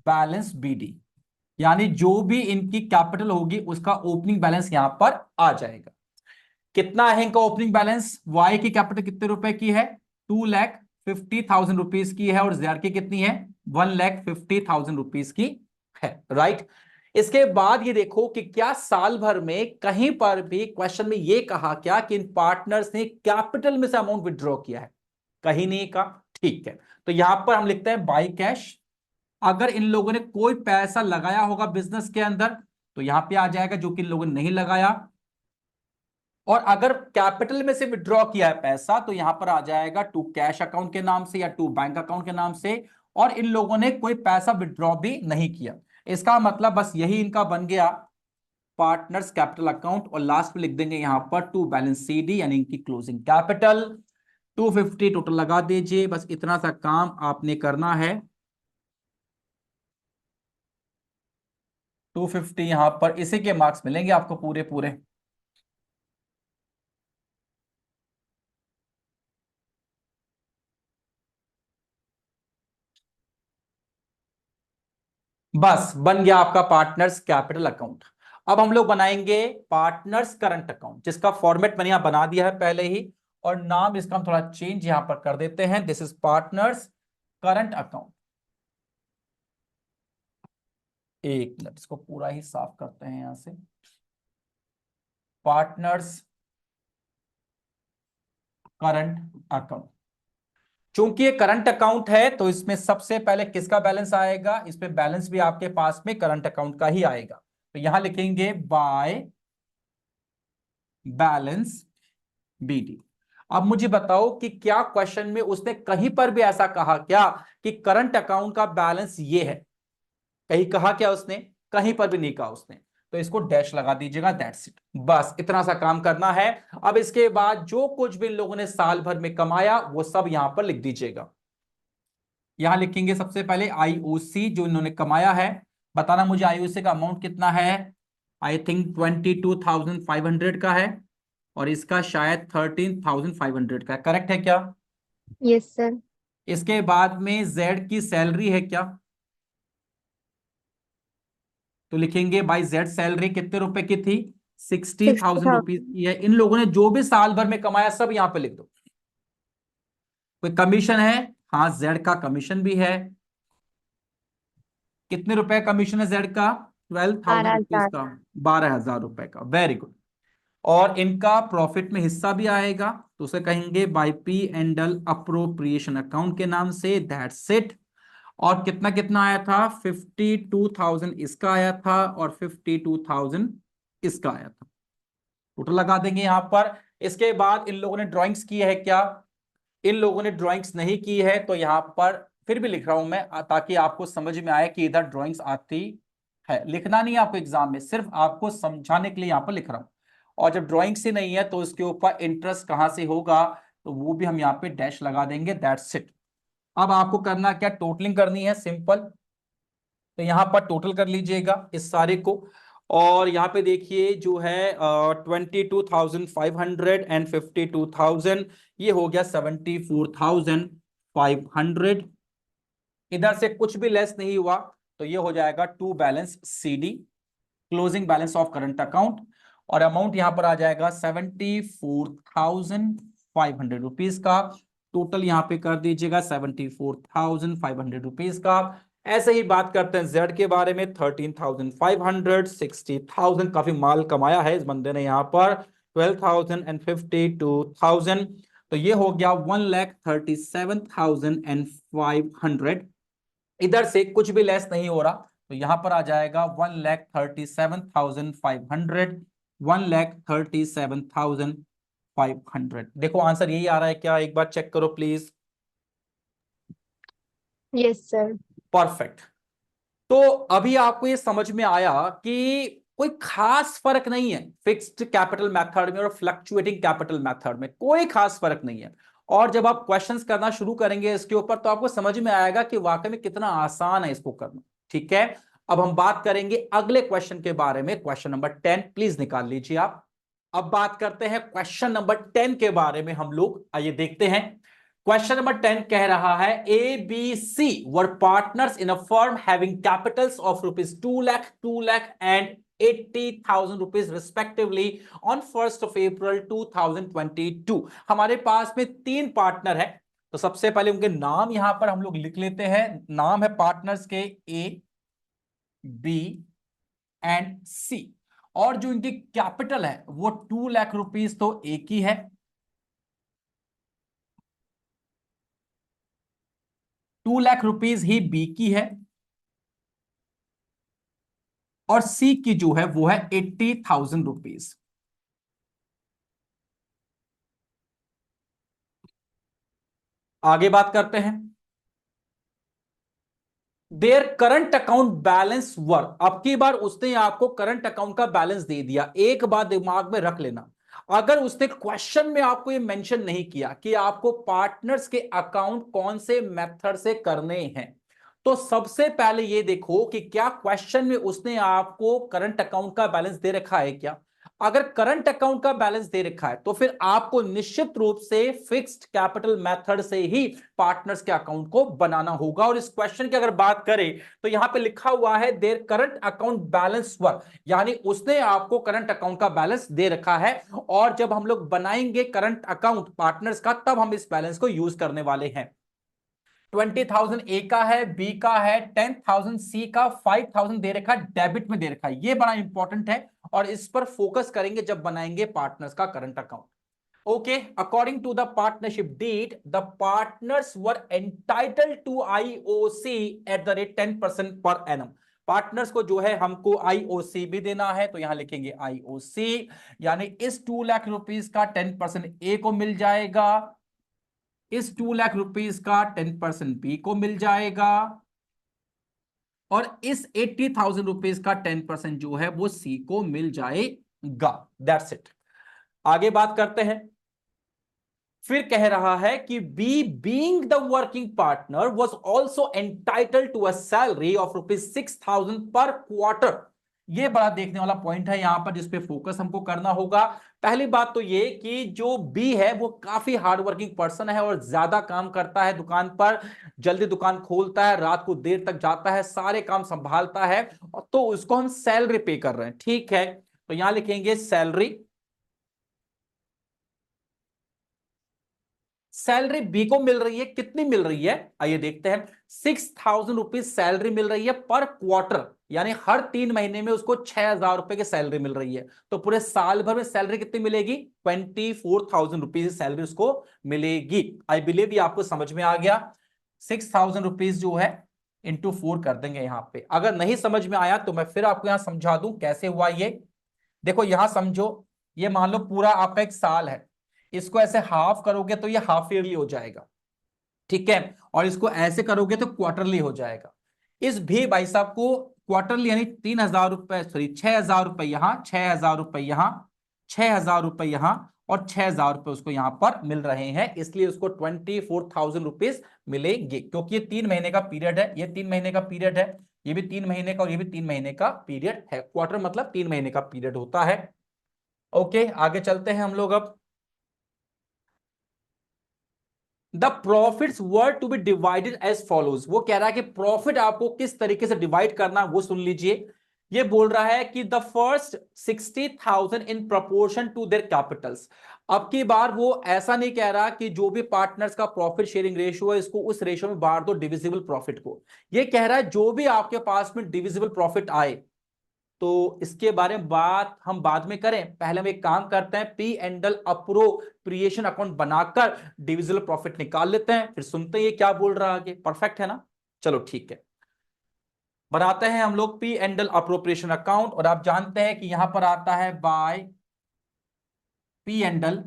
बैलेंस बीडी, यानी जो भी इनकी कैपिटल होगी उसका ओपनिंग बैलेंस यहां पर आ जाएगा। कितना है इनका ओपनिंग बैलेंस, वाई की कैपिटल कितने रुपए की है, 2,50,000 रुपीज की है, और जेड की कितनी है, 1,50,000 रुपीज की है, राइट। इसके बाद ये देखो कि क्या साल भर में कहीं पर भी क्वेश्चन में ये कहा क्या कि इन पार्टनर्स ने कैपिटल में से अमाउंट विड्रॉ किया है, कहीं नहीं कहा, ठीक है। तो यहां पर हम लिखते हैं बाई कैश। अगर इन लोगों ने कोई पैसा लगाया होगा बिजनेस के अंदर तो यहां पे आ जाएगा, जो कि इन लोगों ने नहीं लगाया। और अगर कैपिटल में से विड्रॉ किया है पैसा तो यहां पर आ जाएगा टू कैश अकाउंट के नाम से या टू बैंक अकाउंट के नाम से, और इन लोगों ने कोई पैसा विड्रॉ भी नहीं किया। इसका मतलब बस यही इनका बन गया पार्टनर्स कैपिटल अकाउंट और लास्ट में लिख देंगे यहां पर टू बैलेंस सीडी यानी इनकी क्लोजिंग कैपिटल 250 टोटल लगा दीजिए। बस इतना सा काम आपने करना है। 250 यहां पर इसी के मार्क्स मिलेंगे आपको पूरे पूरे। बस बन गया आपका पार्टनर्स कैपिटल अकाउंट। अब हम लोग बनाएंगे पार्टनर्स करंट अकाउंट, जिसका फॉर्मेट मैंने यहां बना दिया है पहले ही, और नाम इसका हम थोड़ा चेंज यहां पर कर देते हैं। This is partners current account. एक मिनट, इसको पूरा ही साफ करते हैं यहां से। पार्टनर्स करंट अकाउंट, चूंकि ये करंट अकाउंट है तो इसमें सबसे पहले किसका बैलेंस आएगा? इसमें बैलेंस भी आपके पास में करंट अकाउंट का ही आएगा। तो यहां लिखेंगे बाय बैलेंस बीडी। अब मुझे बताओ कि क्या क्वेश्चन में उसने कहीं पर भी ऐसा कहा क्या कि करंट अकाउंट का बैलेंस ये है? कहीं कहा क्या उसने? कहीं पर भी नहीं कहा उसने। तो इसको डैश लगा दीजिएगा, दैट्स इट। बस इतना सा काम करना है। अब इसके बाद जो कुछ भी इन लोगों ने साल भर में कमाया वो सब यहां पर लिख दीजिएगा। यहां लिखेंगे सबसे पहले आईओसी जो इन्होंने कमाया है। बताना मुझे आईओसी का अमाउंट कितना है। आई थिंक 22,500 का है, और इसका शायद 13,500 का है। करेक्ट है क्या?
Yes sir.
इसके बाद में जेड की सैलरी है क्या? तो लिखेंगे भाई जेड सैलरी कितने रुपए की थी? 60,000 रुपीज
60,000।
की है। इन लोगों ने जो भी साल भर में कमाया सब यहां पे लिख दो। कोई कमीशन है? हाँ, जेड का कमीशन भी है। कितने रुपए कमीशन है जेड का? 12,000 रुपीज
12,000।
का। 12,000 रुपए का, वेरी गुड। और इनका प्रॉफिट में हिस्सा भी आएगा, तो उसे कहेंगे by P and L appropriation account के नाम से, दैट्स इट। और कितना कितना आया था? 52,000 इसका आया था और 52,000 इसका आया था। टोटल लगा देंगे यहां पर। इसके बाद इन लोगों ने ड्राइंग्स की है क्या? इन लोगों ने ड्राइंग्स नहीं की है, तो यहां पर फिर भी लिख रहा हूं मैं ताकि आपको समझ में आए कि इधर ड्राइंग्स आती है। लिखना नहीं है आपको एग्जाम में, सिर्फ आपको समझाने के लिए यहां पर लिख रहा हूं। और जब ड्राइंग्स ही नहीं है तो इसके ऊपर इंटरेस्ट कहां से होगा, तो वो भी हम यहाँ पे डैश लगा देंगे, दैट्स इट। अब आपको करना क्या? टोटलिंग करनी है, सिंपल। तो यहां पर टोटल कर लीजिएगा इस सारे को। और यहाँ पे देखिए जो है 22,500 एंड 52,000, ये हो गया 74,500। इधर से कुछ भी लेस नहीं हुआ, तो ये हो जाएगा to balance CD, closing balance of current account. और अमाउंट यहां पर आ जाएगा 74,500 रुपीज का। टोटल यहां पे कर दीजिएगा 74,500 रुपीज का। ऐसे ही बात करते हैं जेड के बारे में। 13,500, 60,000, काफी माल कमाया है इस बंदे ने यहाँ पर। 12,000 एंड 52,000, तो ये हो गया 1,37,500। इधर से कुछ भी लेस नहीं हो रहा, तो यहां पर आ जाएगा 1,37,500। 1,37,500। देखो आंसर यही आ रहा है क्या? एक बार चेक करो प्लीज।
Yes sir.
परफेक्ट। तो अभी आपको ये समझ में आया कि कोई खास फर्क नहीं है फिक्स्ड कैपिटल मेथड में और फ्लक्चुएटिंग कैपिटल मेथड में, कोई खास फर्क नहीं है। और जब आप क्वेश्चंस करना शुरू करेंगे इसके ऊपर तो आपको समझ में आएगा कि वाकई में कितना आसान है इसको करना। ठीक है, अब हम बात करेंगे अगले क्वेश्चन के बारे में। क्वेश्चन नंबर 10 प्लीज निकाल लीजिए आप। अब बात करते हैं क्वेश्चन नंबर 10 के बारे में हम लोग। आइए देखते हैं। क्वेश्चन नंबर 10 कह रहा है A B C were partners in a firm having capitals of rupees 2 lakh, 2 lakh and 80,000 rupees respectively on 1 April 2022। हमारे पास में तीन पार्टनर है, तो सबसे पहले उनके नाम यहां पर हम लोग लिख लेते हैं। नाम है पार्टनर्स के ए, बी एंड सी। और जो इनकी कैपिटल है वो 2 लाख रुपीज तो एक ही है। 2 लाख रुपीज ही बी की है, और सी की जो है वो है 80,000 रुपीज। आगे बात करते हैं। देयर करंट अकाउंट बैलेंस वर, अब की बार उसने आपको करंट अकाउंट का बैलेंस दे दिया। एक बात दिमाग में रख लेना, अगर उसने क्वेश्चन में आपको ये मेंशन नहीं किया कि आपको पार्टनर्स के अकाउंट कौन से मेथड से करने हैं, तो सबसे पहले ये देखो कि क्या क्वेश्चन में उसने आपको करंट अकाउंट का बैलेंस दे रखा है क्या। अगर करंट अकाउंट का बैलेंस दे रखा है तो फिर आपको निश्चित रूप से फिक्स्ड कैपिटल मेथड से ही पार्टनर्स के अकाउंट को बनाना होगा। और इस क्वेश्चन की अगर बात करें तो यहां पे लिखा हुआ है देयर करंट अकाउंट बैलेंस वर, यानी उसने आपको करंट अकाउंट का बैलेंस दे रखा है। और जब हम लोग बनाएंगे करंट अकाउंट पार्टनर्स का, तब हम इस बैलेंस को यूज करने वाले हैं। 20,000 ए का है, बी का है, 10,000 सी का, 5,000 दे रखा है, डेबिट में दे रखा है। ये बड़ा इंपॉर्टेंट है और इस पर फोकस करेंगे जब बनाएंगे पार्टनर्स का current account. Okay, according to the partnership deed, the partners were entitled to IOC at the rate 10% per annum. Partners को जो है हमको आईओसी भी देना है, तो यहां लिखेंगे आईओसी, यानी इस 2 लाख रुपीस का 10% ए को मिल जाएगा, इस 2 लाख रुपीस का 10% बी को मिल जाएगा, और इस 80,000 रुपीस का 10% जो है वो सी को मिल जाएगा। That's it. आगे बात करते हैं। फिर कह रहा है कि B being the working partner was also entitled to a salary of ₹6,000 per quarter. ये बड़ा देखने वाला पॉइंट है यहां पर, जिसपे फोकस हमको करना होगा। पहली बात तो ये कि जो बी है वो काफी हार्ड वर्किंग पर्सन है और ज्यादा काम करता है दुकान पर, जल्दी दुकान खोलता है, रात को देर तक जाता है, सारे काम संभालता है, तो उसको हम सैलरी पे कर रहे हैं। ठीक है, तो यहां लिखेंगे सैलरी। सैलरी बी को मिल रही है, कितनी मिल रही है आइए देखते हैं। 6,000 रुपीज सैलरी मिल रही है पर क्वार्टर, यानी हर 3 महीने में उसको 6,000 रुपए की सैलरी मिल रही है। तो पूरे साल भर में सैलरी कितनी मिलेगी? 24,000 रुपीज सैलरी उसको मिलेगी। आई बिलीव ये आपको समझ में आ गया। 6,000 रुपीज जो है इंटू 4 कर देंगे यहां पे। अगर नहीं समझ में आया तो मैं फिर आपको यहां समझा दूं कैसे हुआ ये। देखो यहां समझो, ये मान लो पूरा आपका एक साल है, इसको ऐसे हाफ करोगे तो ये हाफ ईयरली हो जाएगा, ठीक है, और इसको ऐसे करोगे तो क्वार्टरली हो जाएगा। इस भी भाई साहब को क्वार्टरली यानी 3,000 रुपए, सॉरी 6,000 रुपए यहां, 6,000 रुपए यहां, 6,000 रुपए यहां, और 6,000 रुपए उसको यहां पर मिल रहे हैं, इसलिए उसको 24,000 रुपीज मिलेंगे। क्योंकि ये 3 महीने का पीरियड है, ये 3 महीने का पीरियड है, ये भी 3 महीने का और ये भी 3 महीने का पीरियड है। क्वार्टर मतलब 3 महीने का पीरियड होता है। ओके, आगे चलते हैं हम लोग अब। The profits were to be divided as follows, वो कह रहा है कि प्रॉफिट आपको किस तरीके से डिवाइड करना है वो सुन लीजिए। ये बोल रहा है कि the first 60,000 in proportion to their capitals. अब की बार वो ऐसा नहीं कह रहा कि जो भी पार्टनर्स का प्रॉफिट शेयरिंग रेशियो है इसको उस रेशियो में बांट दो डिविजिबल प्रॉफिट को। ये कह रहा है जो भी आपके पास में डिविजिबल प्रॉफिट आए, तो इसके बारे में बात हम बाद में करें, पहले हम एक काम करते हैं, P and L appropriation account बनाकर डिविजिबल प्रॉफिट निकाल लेते हैं, फिर सुनते हैं ये क्या बोल रहा है आगे। परफेक्ट है ना? चलो ठीक है, बनाते हैं हम लोग P and L appropriation account. और आप जानते हैं कि यहां पर आता है by P and L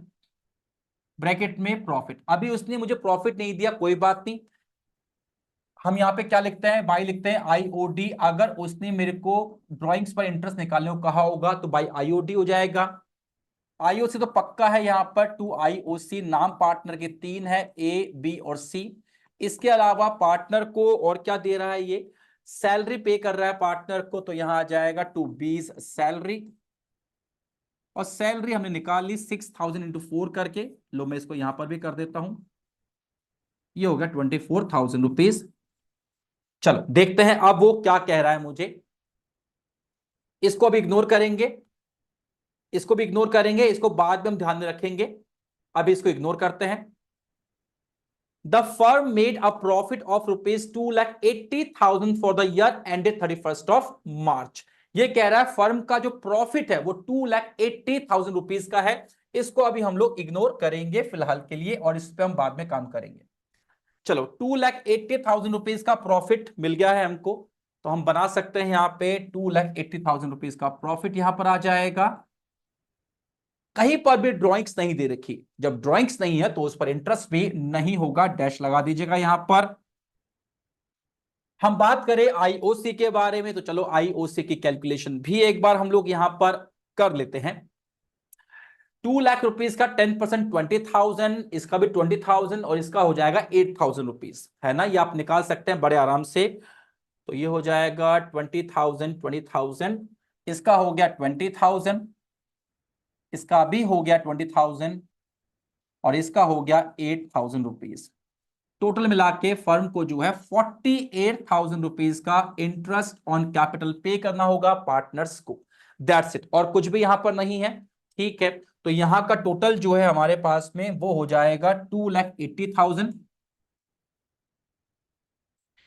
bracket में प्रॉफिट। अभी उसने मुझे प्रॉफिट नहीं दिया, कोई बात नहीं, हम यहाँ पे क्या लिखते हैं, बाई लिखते हैं आईओडी। अगर उसने मेरे को ड्राइंग्स पर इंटरेस्ट निकालने को कहा होगा तो बाई आईओडी हो जाएगा। आईओसी तो पक्का है यहाँ पर, 2 IOC। नाम पार्टनर के 3 है, ए बी और सी। इसके अलावा पार्टनर को और क्या दे रहा है, ये सैलरी पे कर रहा है पार्टनर को, तो यहां आ जाएगा 2B's सैलरी। और सैलरी हमने निकाल ली 6,000 इंटू 4 करके। लो मैं इसको यहां पर भी कर देता हूं, ये हो गया 24,000 रुपीज। चलो देखते हैं अब वो क्या कह रहा है मुझे। इसको अभी इग्नोर करेंगे, इसको भी इग्नोर करेंगे, इसको बाद में हम ध्यान में रखेंगे, अभी इसको इग्नोर करते हैं। The firm made a profit of ₹2,80,000 for the year ended 31 मार्च। ये कह रहा है फर्म का जो प्रॉफिट है वो 2,80,000 रुपीज का है। इसको अभी हम लोग इग्नोर करेंगे फिलहाल के लिए, और इस पे हम बाद में काम करेंगे। चलो 2,80,000 रुपीज का प्रॉफिट मिल गया है हमको, तो हम बना सकते हैं यहाँ पे 2,80,000 रुपीज का प्रॉफिट यहां पर आ जाएगा। कहीं पर भी ड्राइंग्स नहीं दे रखी, जब ड्राइंग्स नहीं है तो उस पर इंटरेस्ट भी नहीं होगा, डैश लगा दीजिएगा यहां पर। हम बात करें आईओसी के बारे में, तो चलो आईओसी की कैलकुलेशन भी एक बार हम लोग यहां पर कर लेते हैं। 2 लाख रुपीज का 10% 20,000, इसका भी 20,000 और इसका हो जाएगा 8,000 रुपीज, है ना। ये आप निकाल सकते हैं बड़े आराम से। तो ये हो जाएगा 20,000 20,000, इसका हो गया 20,000, इसका भी हो गया 20,000 और इसका हो गया 8,000 रुपीज। टोटल मिला के फर्म को जो है 48,000 रुपीज का इंटरेस्ट ऑन कैपिटल पे करना होगा पार्टनर्स को। दैट्स इट, और कुछ भी यहां पर नहीं है। ठीक है, तो यहां का टोटल जो है हमारे पास में वो हो जाएगा 2,80,000।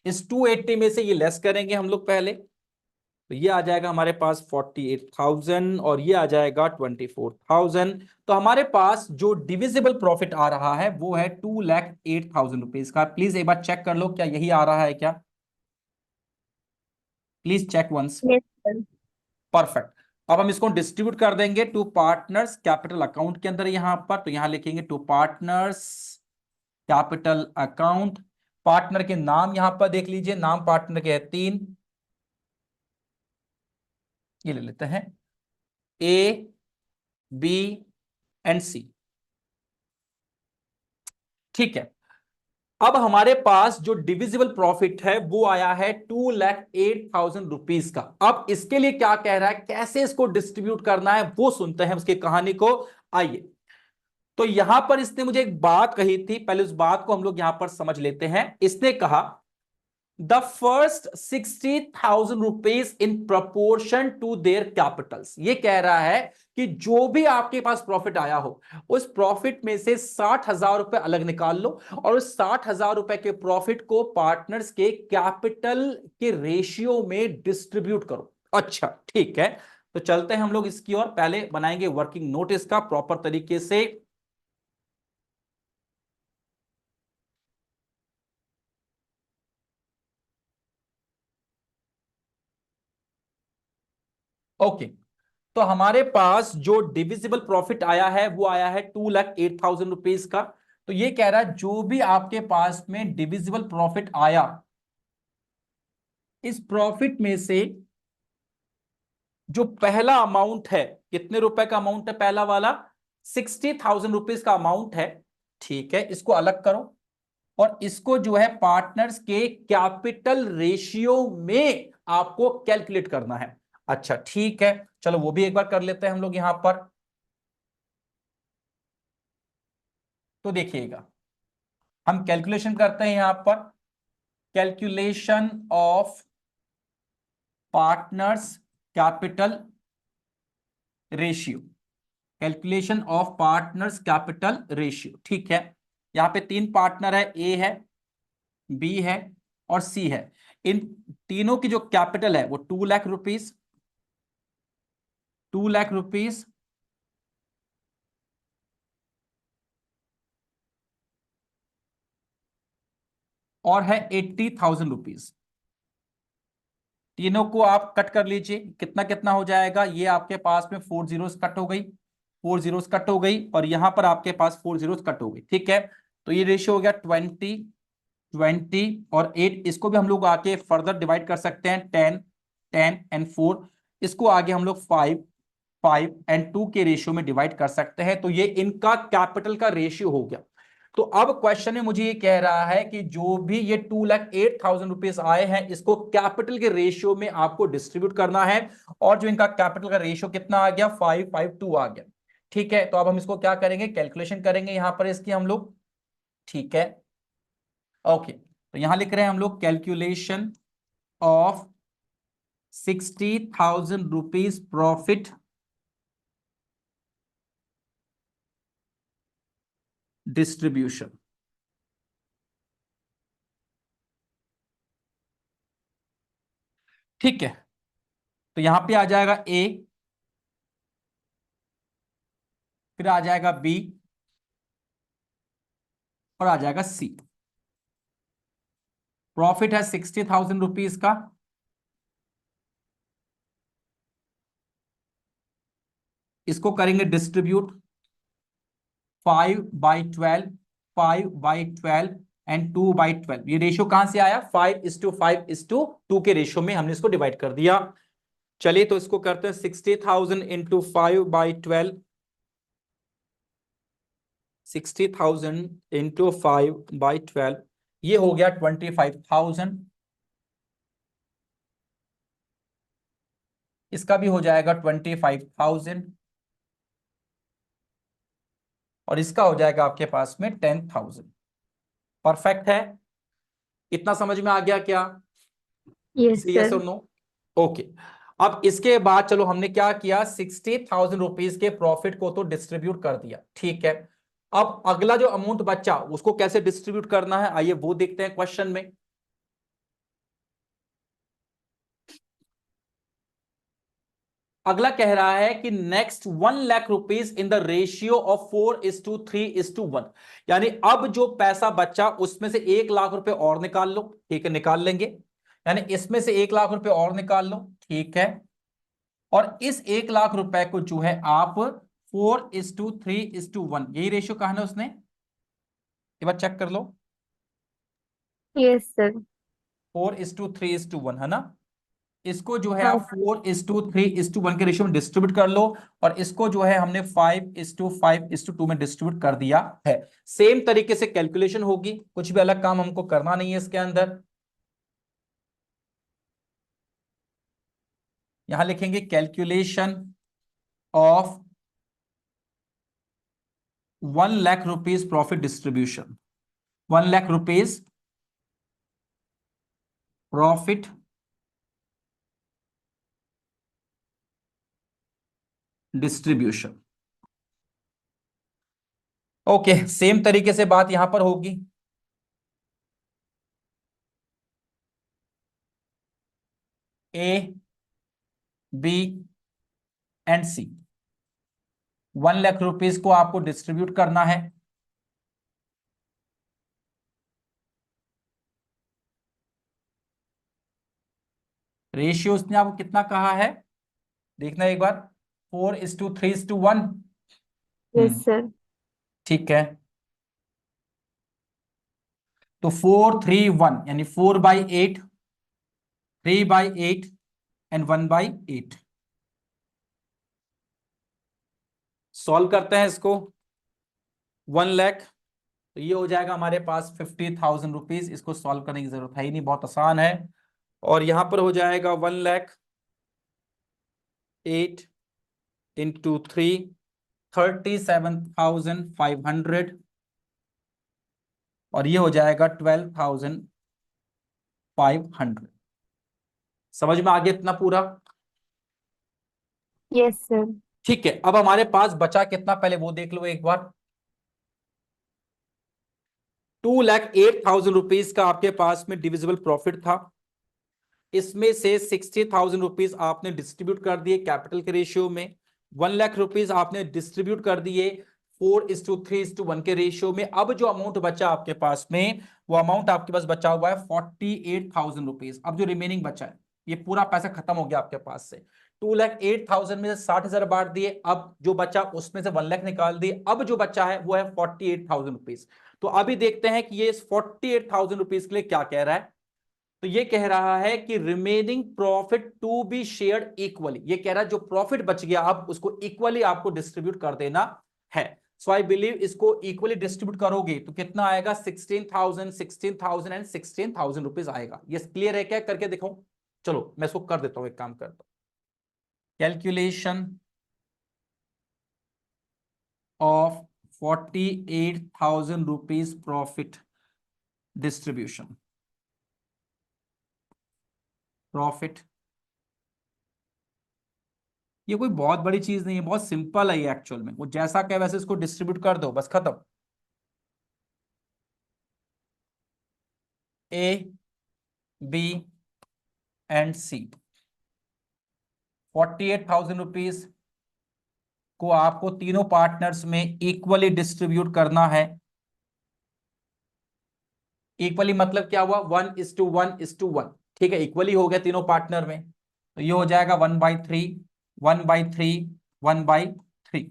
इस 280 में से ये लेस करेंगे हम लोग पहले, तो ये आ जाएगा हमारे पास 48,000 और ये आ जाएगा 24,000। तो हमारे पास जो डिविजिबल प्रॉफिट आ रहा है वो है 2,08,000 रुपीज का। प्लीज एक बार चेक कर लो क्या यही आ रहा है क्या, please check once.
Yes, sir.
Perfect. अब हम इसको डिस्ट्रीब्यूट कर देंगे टू पार्टनर्स कैपिटल अकाउंट के अंदर यहां पर, तो यहां लिखेंगे to partners capital account. Partner के नाम यहां पर देख लीजिए, नाम पार्टनर के हैं 3, ये ले लेते हैं ए बी एंड सी। ठीक है, अब हमारे पास जो डिविजिबल प्रॉफिट है वो आया है 2,08,000 रुपीज का। अब इसके लिए क्या कह रहा है, कैसे इसको डिस्ट्रीब्यूट करना है वो सुनते हैं उसकी कहानी को। आइए, तो यहां पर इसने मुझे एक बात कही थी, पहले उस बात को हम लोग यहां पर समझ लेते हैं। इसने कहा the first 60,000 rupees in proportion to their capitals. ये कह रहा है कि जो भी आपके पास प्रॉफिट आया हो उस प्रॉफिट में से 60,000 रुपए अलग निकाल लो और उस 60,000 रुपए के प्रॉफिट को पार्टनर्स के कैपिटल के रेशियो में डिस्ट्रीब्यूट करो। अच्छा ठीक है, तो चलते हैं हम लोग इसकी ओर। पहले बनाएंगे वर्किंग नोट इसका प्रॉपर तरीके से। ओके, तो हमारे पास जो डिविजिबल प्रॉफिट आया है वो आया है 2,08,000 रुपीज का। तो ये कह रहा है जो भी आपके पास में डिविजिबल प्रॉफिट आया, इस प्रॉफिट में से जो पहला अमाउंट है, कितने रुपए का अमाउंट है पहला वाला, 60,000 रुपीज का अमाउंट है। ठीक है, इसको अलग करो और इसको जो है पार्टनर्स के कैपिटल रेशियो में आपको कैलकुलेट करना है। अच्छा ठीक है, चलो वो भी एक बार कर लेते हैं हम लोग यहां पर। तो देखिएगा, हम कैलकुलेशन करते हैं यहां पर, calculation of partners capital ratio, calculation of partners capital ratio. ठीक है, यहां पे 3 पार्टनर है, ए है, बी है और सी है। इन तीनों की जो कैपिटल है वो 2 लाख रुपीज, 2 लाख रुपीज और है 80,000 रुपीज। तीनों को आप कट कर लीजिए, कितना कितना हो जाएगा, ये आपके पास में 4 जीरोस कट हो गई, 4 जीरोस कट हो गई और यहां पर आपके पास 4 जीरोस कट हो गई। ठीक है, तो ये रेशियो हो गया 20, 20 और 8। इसको भी हम लोग आके फर्दर डिवाइड कर सकते हैं, 10, 10 एंड 4। इसको आगे हम लोग 5, 5 एंड 2 के रेशियो में डिवाइड कर सकते हैं। तो ये इनका कैपिटल का रेशियो हो गया। तो अब क्वेश्चन में मुझे ये कह रहा है कि जो भी ये 2,08,000 रुपीज आए हैं इसको कैपिटल के रेशियो में आपको डिस्ट्रीब्यूट करना है। और जो इनका कैपिटल का रेशियो कितना आ गया, 552 आ गया। ठीक है, तो अब हम इसको क्या करेंगे, कैलकुलेशन करेंगे यहां पर इसकी हम लोग। ठीक है, ओके, तो यहां लिख रहे हैं हम लोग calculation of 60,000 rupees profit distribution. ठीक है, तो यहां पे आ जाएगा ए, फिर आ जाएगा बी और आ जाएगा सी। प्रॉफिट है 60,000 रुपीज का, इसको करेंगे डिस्ट्रीब्यूट 5/12, 5/12 एंड 2/12। ये रेशियो कहां से आया? 5:5:2 के रेशियो में हमने इसको डिवाइड कर दिया। चलिए तो इसको करते हैं 60,000 इंटू 5/12। 60,000 इंटू 5/12, ये हो गया 25,000। इसका भी हो जाएगा 25,000 और इसका हो जाएगा आपके पास में 10,000। परफेक्ट है? इतना समझ में आ गया क्या?
Yes
yes
sir.
और नो? ओके। अब इसके बाद चलो हमने क्या किया, 60,000 रुपीज के प्रॉफिट को तो डिस्ट्रीब्यूट कर दिया, ठीक है। अब अगला जो अमाउंट बचा उसको कैसे डिस्ट्रीब्यूट करना है, आइए वो देखते हैं क्वेश्चन में। अगला कह रहा है कि next 1 lakh rupees in the ratio of 4:3:1। यानी अब जो पैसा बचा उसमें से 1 लाख रुपए और निकाल लो, ठीक है, निकाल लेंगे। यानी इसमें से 1 लाख रुपए और निकाल लो, ठीक है। और इस 1 लाख रुपए को जो है आप 4:3:1, यही रेशियो कहा ना उसने, एक बार चेक कर लो।
Yes sir.
4:3:1 है ना। इसको जो है
हाँ।
आप 4:3:1 के रेशियो में डिस्ट्रीब्यूट कर लो। और इसको जो है हमने 5:5:2 में डिस्ट्रीब्यूट कर दिया है। सेम तरीके से कैलकुलेशन होगी, कुछ भी अलग काम हमको करना नहीं है इसके अंदर। यहां लिखेंगे calculation of 1 lakh rupees profit distribution. 1 lakh rupees profit distribution. Okay, same तरीके से बात यहां पर होगी। A, B and C, 1 lakh rupees को आपको डिस्ट्रीब्यूट करना है। रेशियो उसने आपको कितना कहा है, देखना एक बार। 4:3:1।
Yes sir.
ठीक है। तो 4:3:1 यानी 4/8, 3/8 एंड 1/8। सॉल्व करते हैं इसको। 1 लाख, तो ये हो जाएगा हमारे पास 50,000 रुपीज। इसको सॉल्व करने की जरूरत है ही नहीं, बहुत आसान है। और यहां पर हो जाएगा 1 लाख 8 × 3, 37,500। और ये हो जाएगा 12,500। समझ में आ गया इतना पूरा?
Yes sir.
ठीक है। अब हमारे पास बचा कितना, पहले वो देख लो एक बार। 2,08,000 रुपीज का आपके पास में डिविजिबल प्रॉफिट था। इसमें से 60,000 रुपीज आपने डिस्ट्रीब्यूट कर दिए कैपिटल के रेशियो में। 1 लाख रुपीज आपने डिस्ट्रीब्यूट कर दिए 4:3:1 के रेशियो में। अब जो अमाउंट बचा आपके पास में, वो अमाउंट आपके पास बचा हुआ है 48,000 रुपीज। अब जो रिमेनिंग बचा है, ये पूरा पैसा खत्म हो गया आपके पास से। 2,08,000 में से 60,000 बांट दिए, अब जो बचा उसमें से 1 लाख निकाल दिए। अब जो बचा है वो है 48,000 रुपीज। तो अभी देखते हैं कि ये 48,000 रुपीज के लिए क्या कह रहा है। तो ये कह रहा है कि remaining profit to be shared equally. ये कह रहा है जो प्रॉफिट बच गया अब उसको इक्वली आपको डिस्ट्रीब्यूट कर देना है। सो आई बिलीव इसको इक्वली डिस्ट्रीब्यूट करोगे तो कितना आएगा, 16,000, 16,000 एंड 16,000 रुपीज आएगा। ये क्लियर है क्या, करके दिखाऊं? चलो मैं इसको कर देता हूं, एक काम करता हूं। Calculation of 48,000 rupees profit distribution. Profit, ये कोई बहुत बड़ी चीज नहीं है, बहुत सिंपल है ये एक्चुअल में। वो जैसा कहे वैसे इसको डिस्ट्रीब्यूट कर दो, बस खत्म। ए, बी एंड सी, 48,000 रुपीज को आपको तीनों पार्टनर्स में इक्वली डिस्ट्रीब्यूट करना है। इक्वली मतलब क्या हुआ, 1:1:1। ठीक है, इक्वली हो गया तीनों पार्टनर में। तो ये हो जाएगा 1/3, 1/3, 1/3।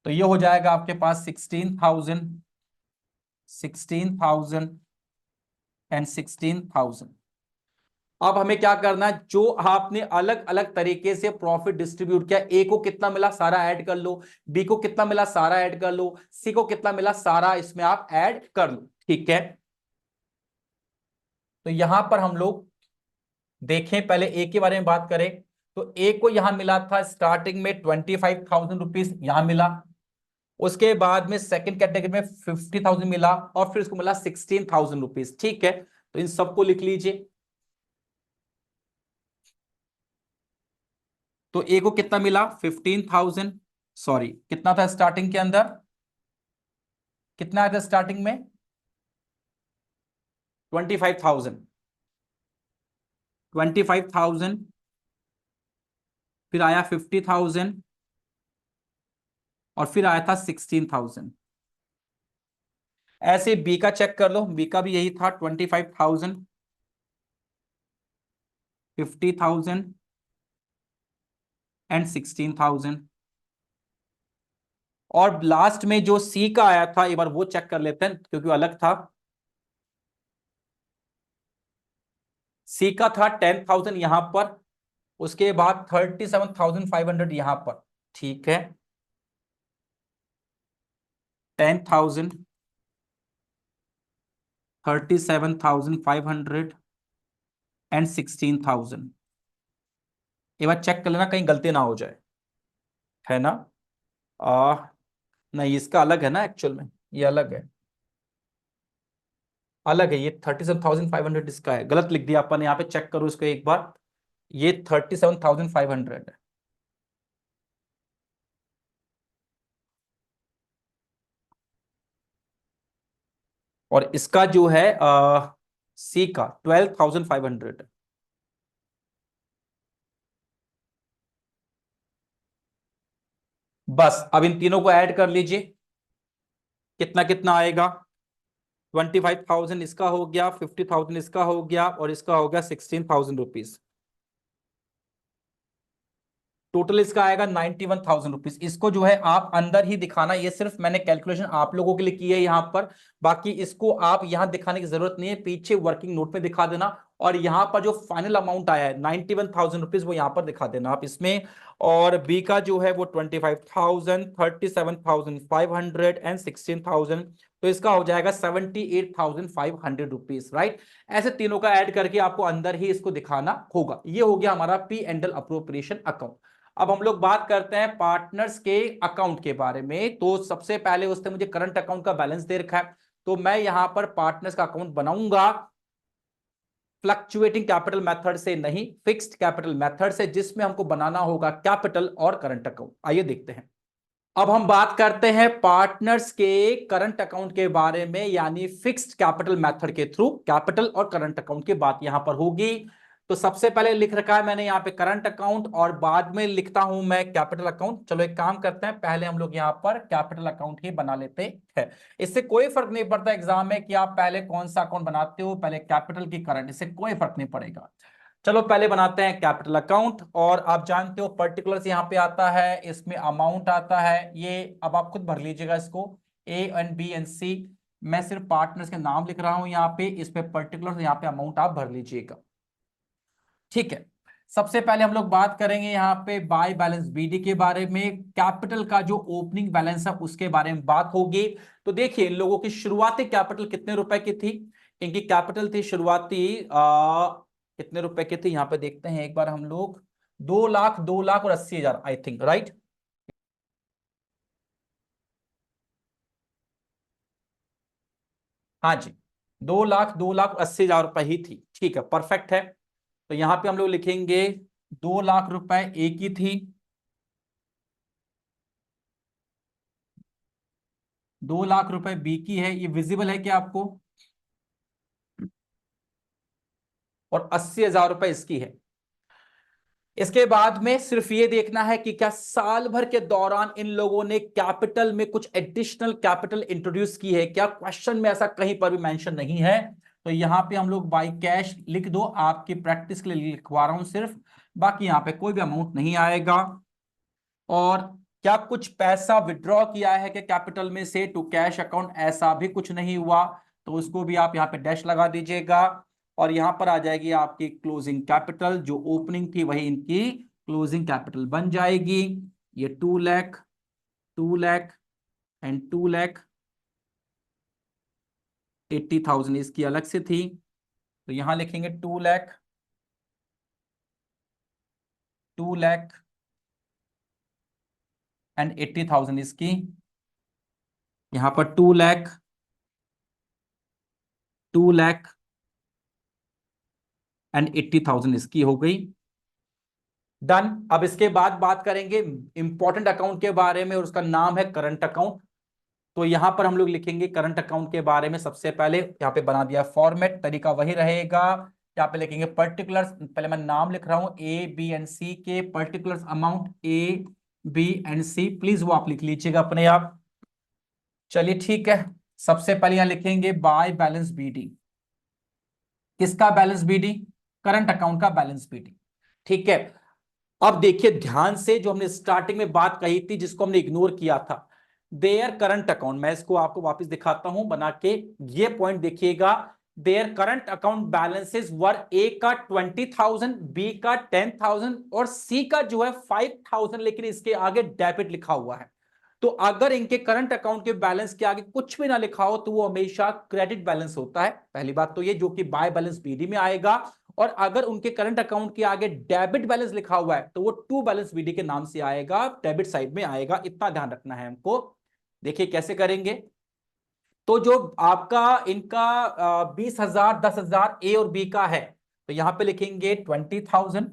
तो ये हो जाएगा आपके पास 16,000 16,000 एंड 16,000। अब हमें क्या करना है, जो आपने अलग अलग तरीके से प्रॉफिट डिस्ट्रीब्यूट किया, ए को कितना मिला सारा ऐड कर लो, बी को कितना मिला सारा ऐड कर लो, सी को कितना मिला सारा इसमें आप ऐड कर लो। ठीक है, तो यहां पर हम लोग देखें, पहले ए के बारे में बात करें तो ए को यहां मिला था स्टार्टिंग में 25,000 रुपीज यहां मिला, उसके बाद में सेकंड कैटेगरी में 50,000 मिला और फिर उसको मिला 16,000 रुपीज। ठीक है, तो इन सबको लिख लीजिए। तो ए को कितना मिला 15,000, सॉरी कितना था स्टार्टिंग के अंदर, कितना आया था स्टार्टिंग में 25,000, 25,000, फिर आया 50,000 और फिर आया था 16,000। ऐसे बी का चेक कर लो, बी का भी यही था 25,000, 50,000 एंड 16,000। और लास्ट में जो सी का आया था एक बार वो चेक कर लेते हैं क्योंकि अलग था। सी का था 10,000 यहां पर, उसके बाद 37,500 यहां पर। ठीक है, 10,000, 37,500 एंड 16,000। एक बार चेक कर लेना कहीं गलती ना हो जाए, है ना। आ नहीं, इसका अलग है ना, एक्चुअल में ये अलग है, अलग है ये 37,500 इसका है, गलत लिख दिया अपन यहाँ पे, चेक करो इसको एक बार, ये 37,500 है। और इसका जो है सी का 12,500 है। बस अब इन तीनों को ऐड कर लीजिए, कितना कितना आएगा, 25,000 इसका हो गया, 50,000 इसका हो गया और इसका हो गया 16,000 रुपीज। टोटल इसका आएगा 91,000 रुपीज। इसको जो है आप अंदर ही दिखाना, ये सिर्फ मैंने कैलकुलेशन आप लोगों के लिए की है यहां पर, बाकी इसको आप यहां दिखाने की जरूरत नहीं है, पीछे वर्किंग नोट में दिखा देना। और यहां पर जो फाइनल अमाउंट आया है 91,000 रुपीज वो यहां पर दिखा देना आप इसमें। और बी का जो है वो 25,000, 37,500 एंड 16,000, तो इसका हो जाएगा 78,500 रुपीज, राइट। ऐसे तीनों का ऐड करके आपको अंदर ही इसको दिखाना होगा। ये हो गया हमारा P and L appropriation account. अब हम लोग बात करते हैं पार्टनर्स के अकाउंट के बारे में। तो सबसे पहले उसने मुझे करंट अकाउंट का बैलेंस दे रखा है, तो मैं यहां पर पार्टनर्स का अकाउंट बनाऊंगा फ्लक्चुएटिंग कैपिटल मेथड से, नहीं फिक्स्ड कैपिटल मेथड से, जिसमें हमको बनाना होगा कैपिटल और करंट अकाउंट। आइए देखते हैं। अब हम बात करते हैं पार्टनर्स के करंट अकाउंट के बारे में, यानी फिक्स्ड कैपिटल मेथड के थ्रू कैपिटल और करंट अकाउंट की बात यहां पर होगी। तो सबसे पहले लिख रखा है मैंने यहाँ पे करंट अकाउंट और बाद में लिखता हूं मैं कैपिटल अकाउंट। चलो एक काम करते हैं, पहले हम लोग यहाँ पर कैपिटल अकाउंट ही बना लेते हैं। इससे कोई फर्क नहीं पड़ता एग्जाम में कि आप पहले कौन सा अकाउंट बनाते हो, पहले कैपिटल की करंट, इससे कोई फर्क नहीं पड़ेगा। चलो पहले बनाते हैं कैपिटल अकाउंट। और आप जानते हो पर्टिकुलर्स यहाँ पे आता है, इसमें अमाउंट आता है, ये अब आप खुद भर लीजिएगा इसको, ए एंड बी एंड सी। मैं सिर्फ पार्टनर्स के नाम लिख रहा हूं यहाँ पे, इस पे पर्टिकुलर्स यहाँ पे अमाउंट आप भर लीजिएगा। ठीक है, सबसे पहले हम लोग बात करेंगे यहाँ पे बाय बैलेंस बीडी के बारे में, कैपिटल का जो ओपनिंग बैलेंस है उसके बारे में बात होगी। तो देखिए इन लोगों की शुरुआती कैपिटल कितने रुपए की थी, इनकी कैपिटल थी शुरुआती कितने रुपए की थी, यहाँ पे देखते हैं एक बार हम लोग, 2 लाख, 2,80,000 आई थिंक, राइट। हाँ जी, 2 लाख, 2,80,000 रुपए ही थी। ठीक है, परफेक्ट है। तो यहां पे हम लोग लिखेंगे 2 लाख रुपए ए की थी, 2 लाख रुपए बी की है, ये विजिबल है क्या आपको, और 80,000 रुपए इसकी है। इसके बाद में सिर्फ ये देखना है कि क्या साल भर के दौरान इन लोगों ने कैपिटल में कुछ एडिशनल कैपिटल इंट्रोड्यूस की है क्या, क्वेश्चन में ऐसा कहीं पर भी मेंशन नहीं है। तो यहां पे हम लोग बाई कैश लिख दो, आपकी प्रैक्टिस के लिए लिखवा रहा हूं सिर्फ, बाकी यहां पे कोई भी अमाउंट नहीं आएगा। और क्या कुछ पैसा विड्रॉ किया है क्या कैपिटल में से टू कैश अकाउंट? ऐसा भी कुछ नहीं हुआ, तो उसको भी आप यहाँ पे डैश लगा दीजिएगा। और यहां पर आ जाएगी आपकी क्लोजिंग कैपिटल, जो ओपनिंग थी वही इनकी क्लोजिंग कैपिटल बन जाएगी। ये 2 लाख, 2 लाख एंड 2,80,000 इसकी अलग से थी, तो यहां लिखेंगे 2 लाख, 2,80,000 इसकी। यहां पर 2 लाख, 2,80,000 इसकी हो गई। डन। अब इसके बाद बात करेंगे इंपॉर्टेंट अकाउंट के बारे में, और उसका नाम है करंट अकाउंट। तो यहां पर हम लोग लिखेंगे करंट अकाउंट के बारे में। सबसे पहले यहां पे बना दिया फॉर्मेट, तरीका वही रहेगा। यहां पे लिखेंगे पर्टिकुलर्स, पहले मैं नाम लिख रहा हूं ए बी एंड सी के, particulars amount A B and C, please वो आप लिख लीजिएगा अपने आप। चलिए ठीक है, सबसे पहले यहां लिखेंगे बाय बैलेंस बीडी। किसका बैलेंस बीडी? करंट अकाउंट का बैलेंस बीडी। ठीक है। अब देखिए ध्यान से, जो हमने स्टार्टिंग में बात कही थी जिसको हमने इग्नोर किया था, देयर करंट अकाउंट, मैं इसको आपको वापस दिखाता हूं बना के। ये पॉइंट देखिएगा, देयर करंट अकाउंट बैलेंसेस वर ए का 20,000, बी का 10,000 और सी का जो है 5,000, लेकिन इसके आगे डेबिट लिखा हुआ है। तो अगर इनके करंट अकाउंट के बैलेंस के आगे कुछ भी ना लिखा हो तो वो हमेशा क्रेडिट बैलेंस होता है। पहली बात तो ये, जो कि बाय बैलेंस बीडी में आएगा। और अगर उनके करंट अकाउंट के आगे डेबिट बैलेंस लिखा हुआ है तो वो टू बैलेंस बीडी के नाम से आएगा, डेबिट साइड में आएगा। इतना ध्यान रखना है हमको। देखिए कैसे करेंगे। तो जो आपका इनका 20,000, 10,000 ए और बी का है, तो यहां पे लिखेंगे 20,000,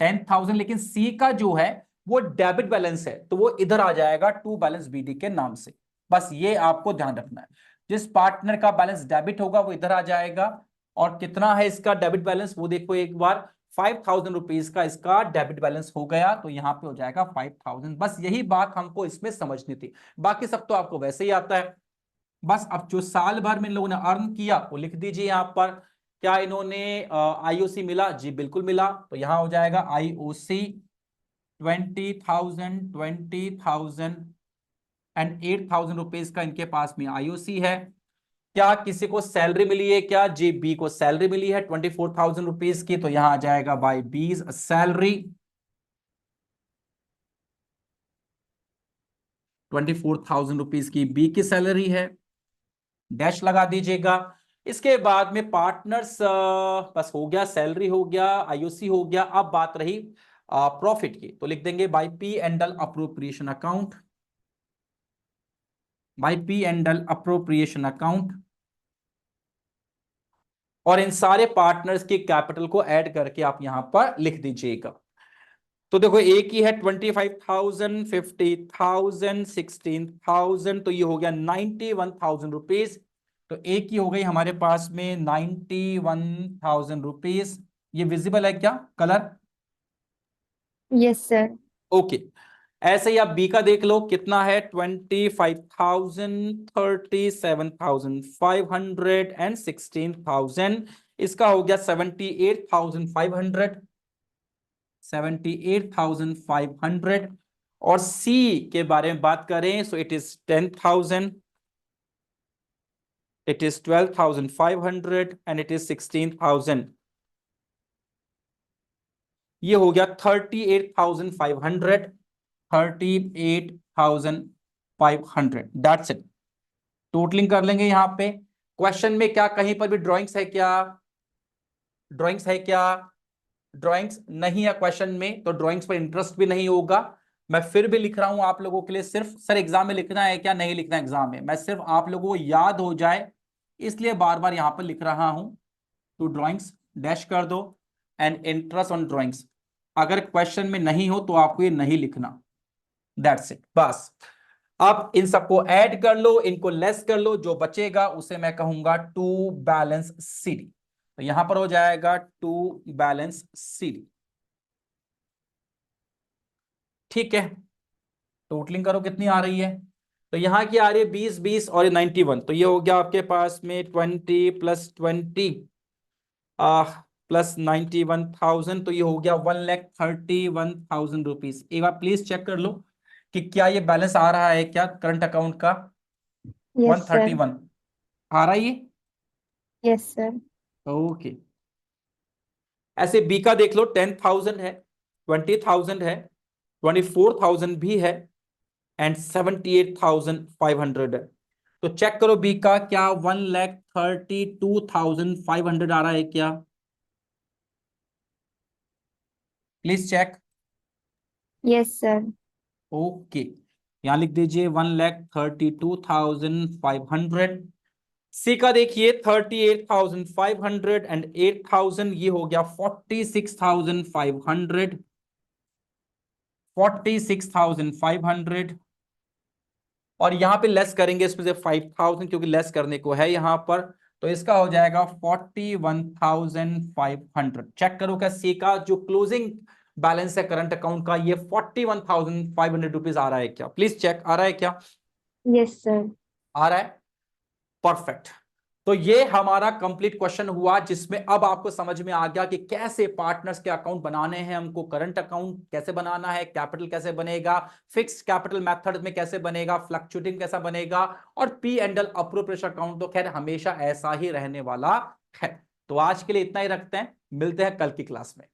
10,000, लेकिन सी का जो है वो डेबिट बैलेंस है, तो वो इधर आ जाएगा टू बैलेंस बीडी के नाम से। बस ये आपको ध्यान रखना है। जिस पार्टनर का बैलेंस डेबिट होगा वो इधर आ जाएगा। और कितना है इसका डेबिट बैलेंस वो देखो एक बार, 5,000 रुपीज का इसका डेबिट बैलेंस हो गया, तो यहां पे हो जाएगा 5,000। बस यही बात हमको इसमें समझनी थी, बाकी सब तो आपको वैसे ही आता है। बस अब जो साल भर में इन लोगों ने अर्न किया वो लिख दीजिए यहां पर। क्या इन्होंने आईओसी मिला? जी बिल्कुल मिला, तो यहां हो जाएगा आईओसी 20,000, 20,000 एंड 8,000 रुपीज का इनके पास में आईओसी है। क्या किसी को सैलरी मिली है क्या? जी बी को सैलरी मिली है 24,000 रुपीज की, तो यहां आ जाएगा बाय बीज सैलरी। 24,000 रुपीज की बी की सैलरी है, डैश लगा दीजिएगा। इसके बाद में पार्टनर्स, बस हो गया, सैलरी हो गया, आईओसी हो गया। अब बात रही प्रॉफिट की, तो लिख देंगे by P and L appropriation account, by P and L appropriation account. और इन सारे पार्टनर्स की कैपिटल को ऐड करके आप यहां पर लिख दीजिएगा। तो देखो एक ही है 25,000, 50,000, 16,000, तो ये हो गया 91,000 रुपीज। तो एक ही हो गई हमारे पास में 91,000 रुपीज। ये विजिबल है क्या कलर?
Yes sir.
ओके। ऐसे ही आप बी का देख लो, कितना है 25,000, 37,500 एंड 16,000। इसका हो गया 78,500, 78,500। और सी के बारे में बात करें, सो it is 10,000, it is 12,500 and it is 16,000। ये हो गया 38,500, 38,500। That's it. टोटलिंग कर लेंगे यहां पे। क्वेश्चन में क्या कहीं पर भी ड्राइंग्स है क्या? ड्राइंग्स है क्या? ड्राइंग्स नहीं है क्वेश्चन में, तो ड्राइंग्स पर इंटरेस्ट भी नहीं होगा। मैं फिर भी लिख रहा हूं आप लोगों के लिए, सिर्फ सर एग्जाम में लिखना है क्या? नहीं लिखना एग्जाम में, मैं सिर्फ आप लोगों को याद हो जाए इसलिए बार बार यहां पर लिख रहा हूं। तो ड्राइंग्स डैश कर दो एंड इंटरेस्ट ऑन ड्राइंग्स। अगर क्वेश्चन में नहीं हो तो आपको ये नहीं लिखना, दैट्स इट बस। अब इन सबको ऐड कर लो, इनको लेस कर लो, जो बचेगा उसे मैं कहूंगा टू बैलेंस सीडी। तो यहां पर हो जाएगा टू बैलेंस सीडी। ठीक है, टोटलिंग करो कितनी आ रही है। तो यहां की आ रही है 20, 20 और 91, तो ये हो गया आपके पास में 20 + 20 प्लस 91,000, तो ये हो गया 1,31,000 रुपीज। एक बार प्लीज चेक कर लो कि क्या ये बैलेंस आ रहा है क्या करंट अकाउंट का।
Yes sir.
131 आ रहा है ये।
Yes sir.
ओके, ऐसे बी का देख लो, 10,000 है, 20,000 है, 24,000 भी है, एंड 78,500 है। तो चेक करो बी का, क्या 1,32,500 आ रहा है क्या? Please check.
Yes sir.
Okay, यहां लिख दीजिए 1,32,500। सी का देखिए 38,500 एंड 8,000, ये हो गया 46,500, 46,500। और यहां पे लेस करेंगे इसमें से 5,000, क्योंकि लेस करने को है यहां पर, तो इसका हो जाएगा 41,500। चेक करो क्या सी का जो क्लोजिंग बैलेंस है करंट अकाउंट का, ये 41,500 रुपीज आ रहा है क्या? प्लीज चेक, आ रहा है क्या?
Yes sir.
आ रहा है, परफेक्ट। तो ये हमारा कंप्लीट क्वेश्चन हुआ, जिसमें अब आपको समझ में आ गया कि कैसे पार्टनर्स के अकाउंट बनाने हैं हमको, करंट अकाउंट कैसे बनाना है, कैपिटल कैसे बनेगा, फिक्स्ड कैपिटल मेथड में कैसे बनेगा, फ्लक्चुएटिंग कैसा बनेगा, और P and L appropriation account तो खैर हमेशा ऐसा ही रहने वाला है। तो आज के लिए इतना ही रखते हैं, मिलते हैं कल की क्लास में।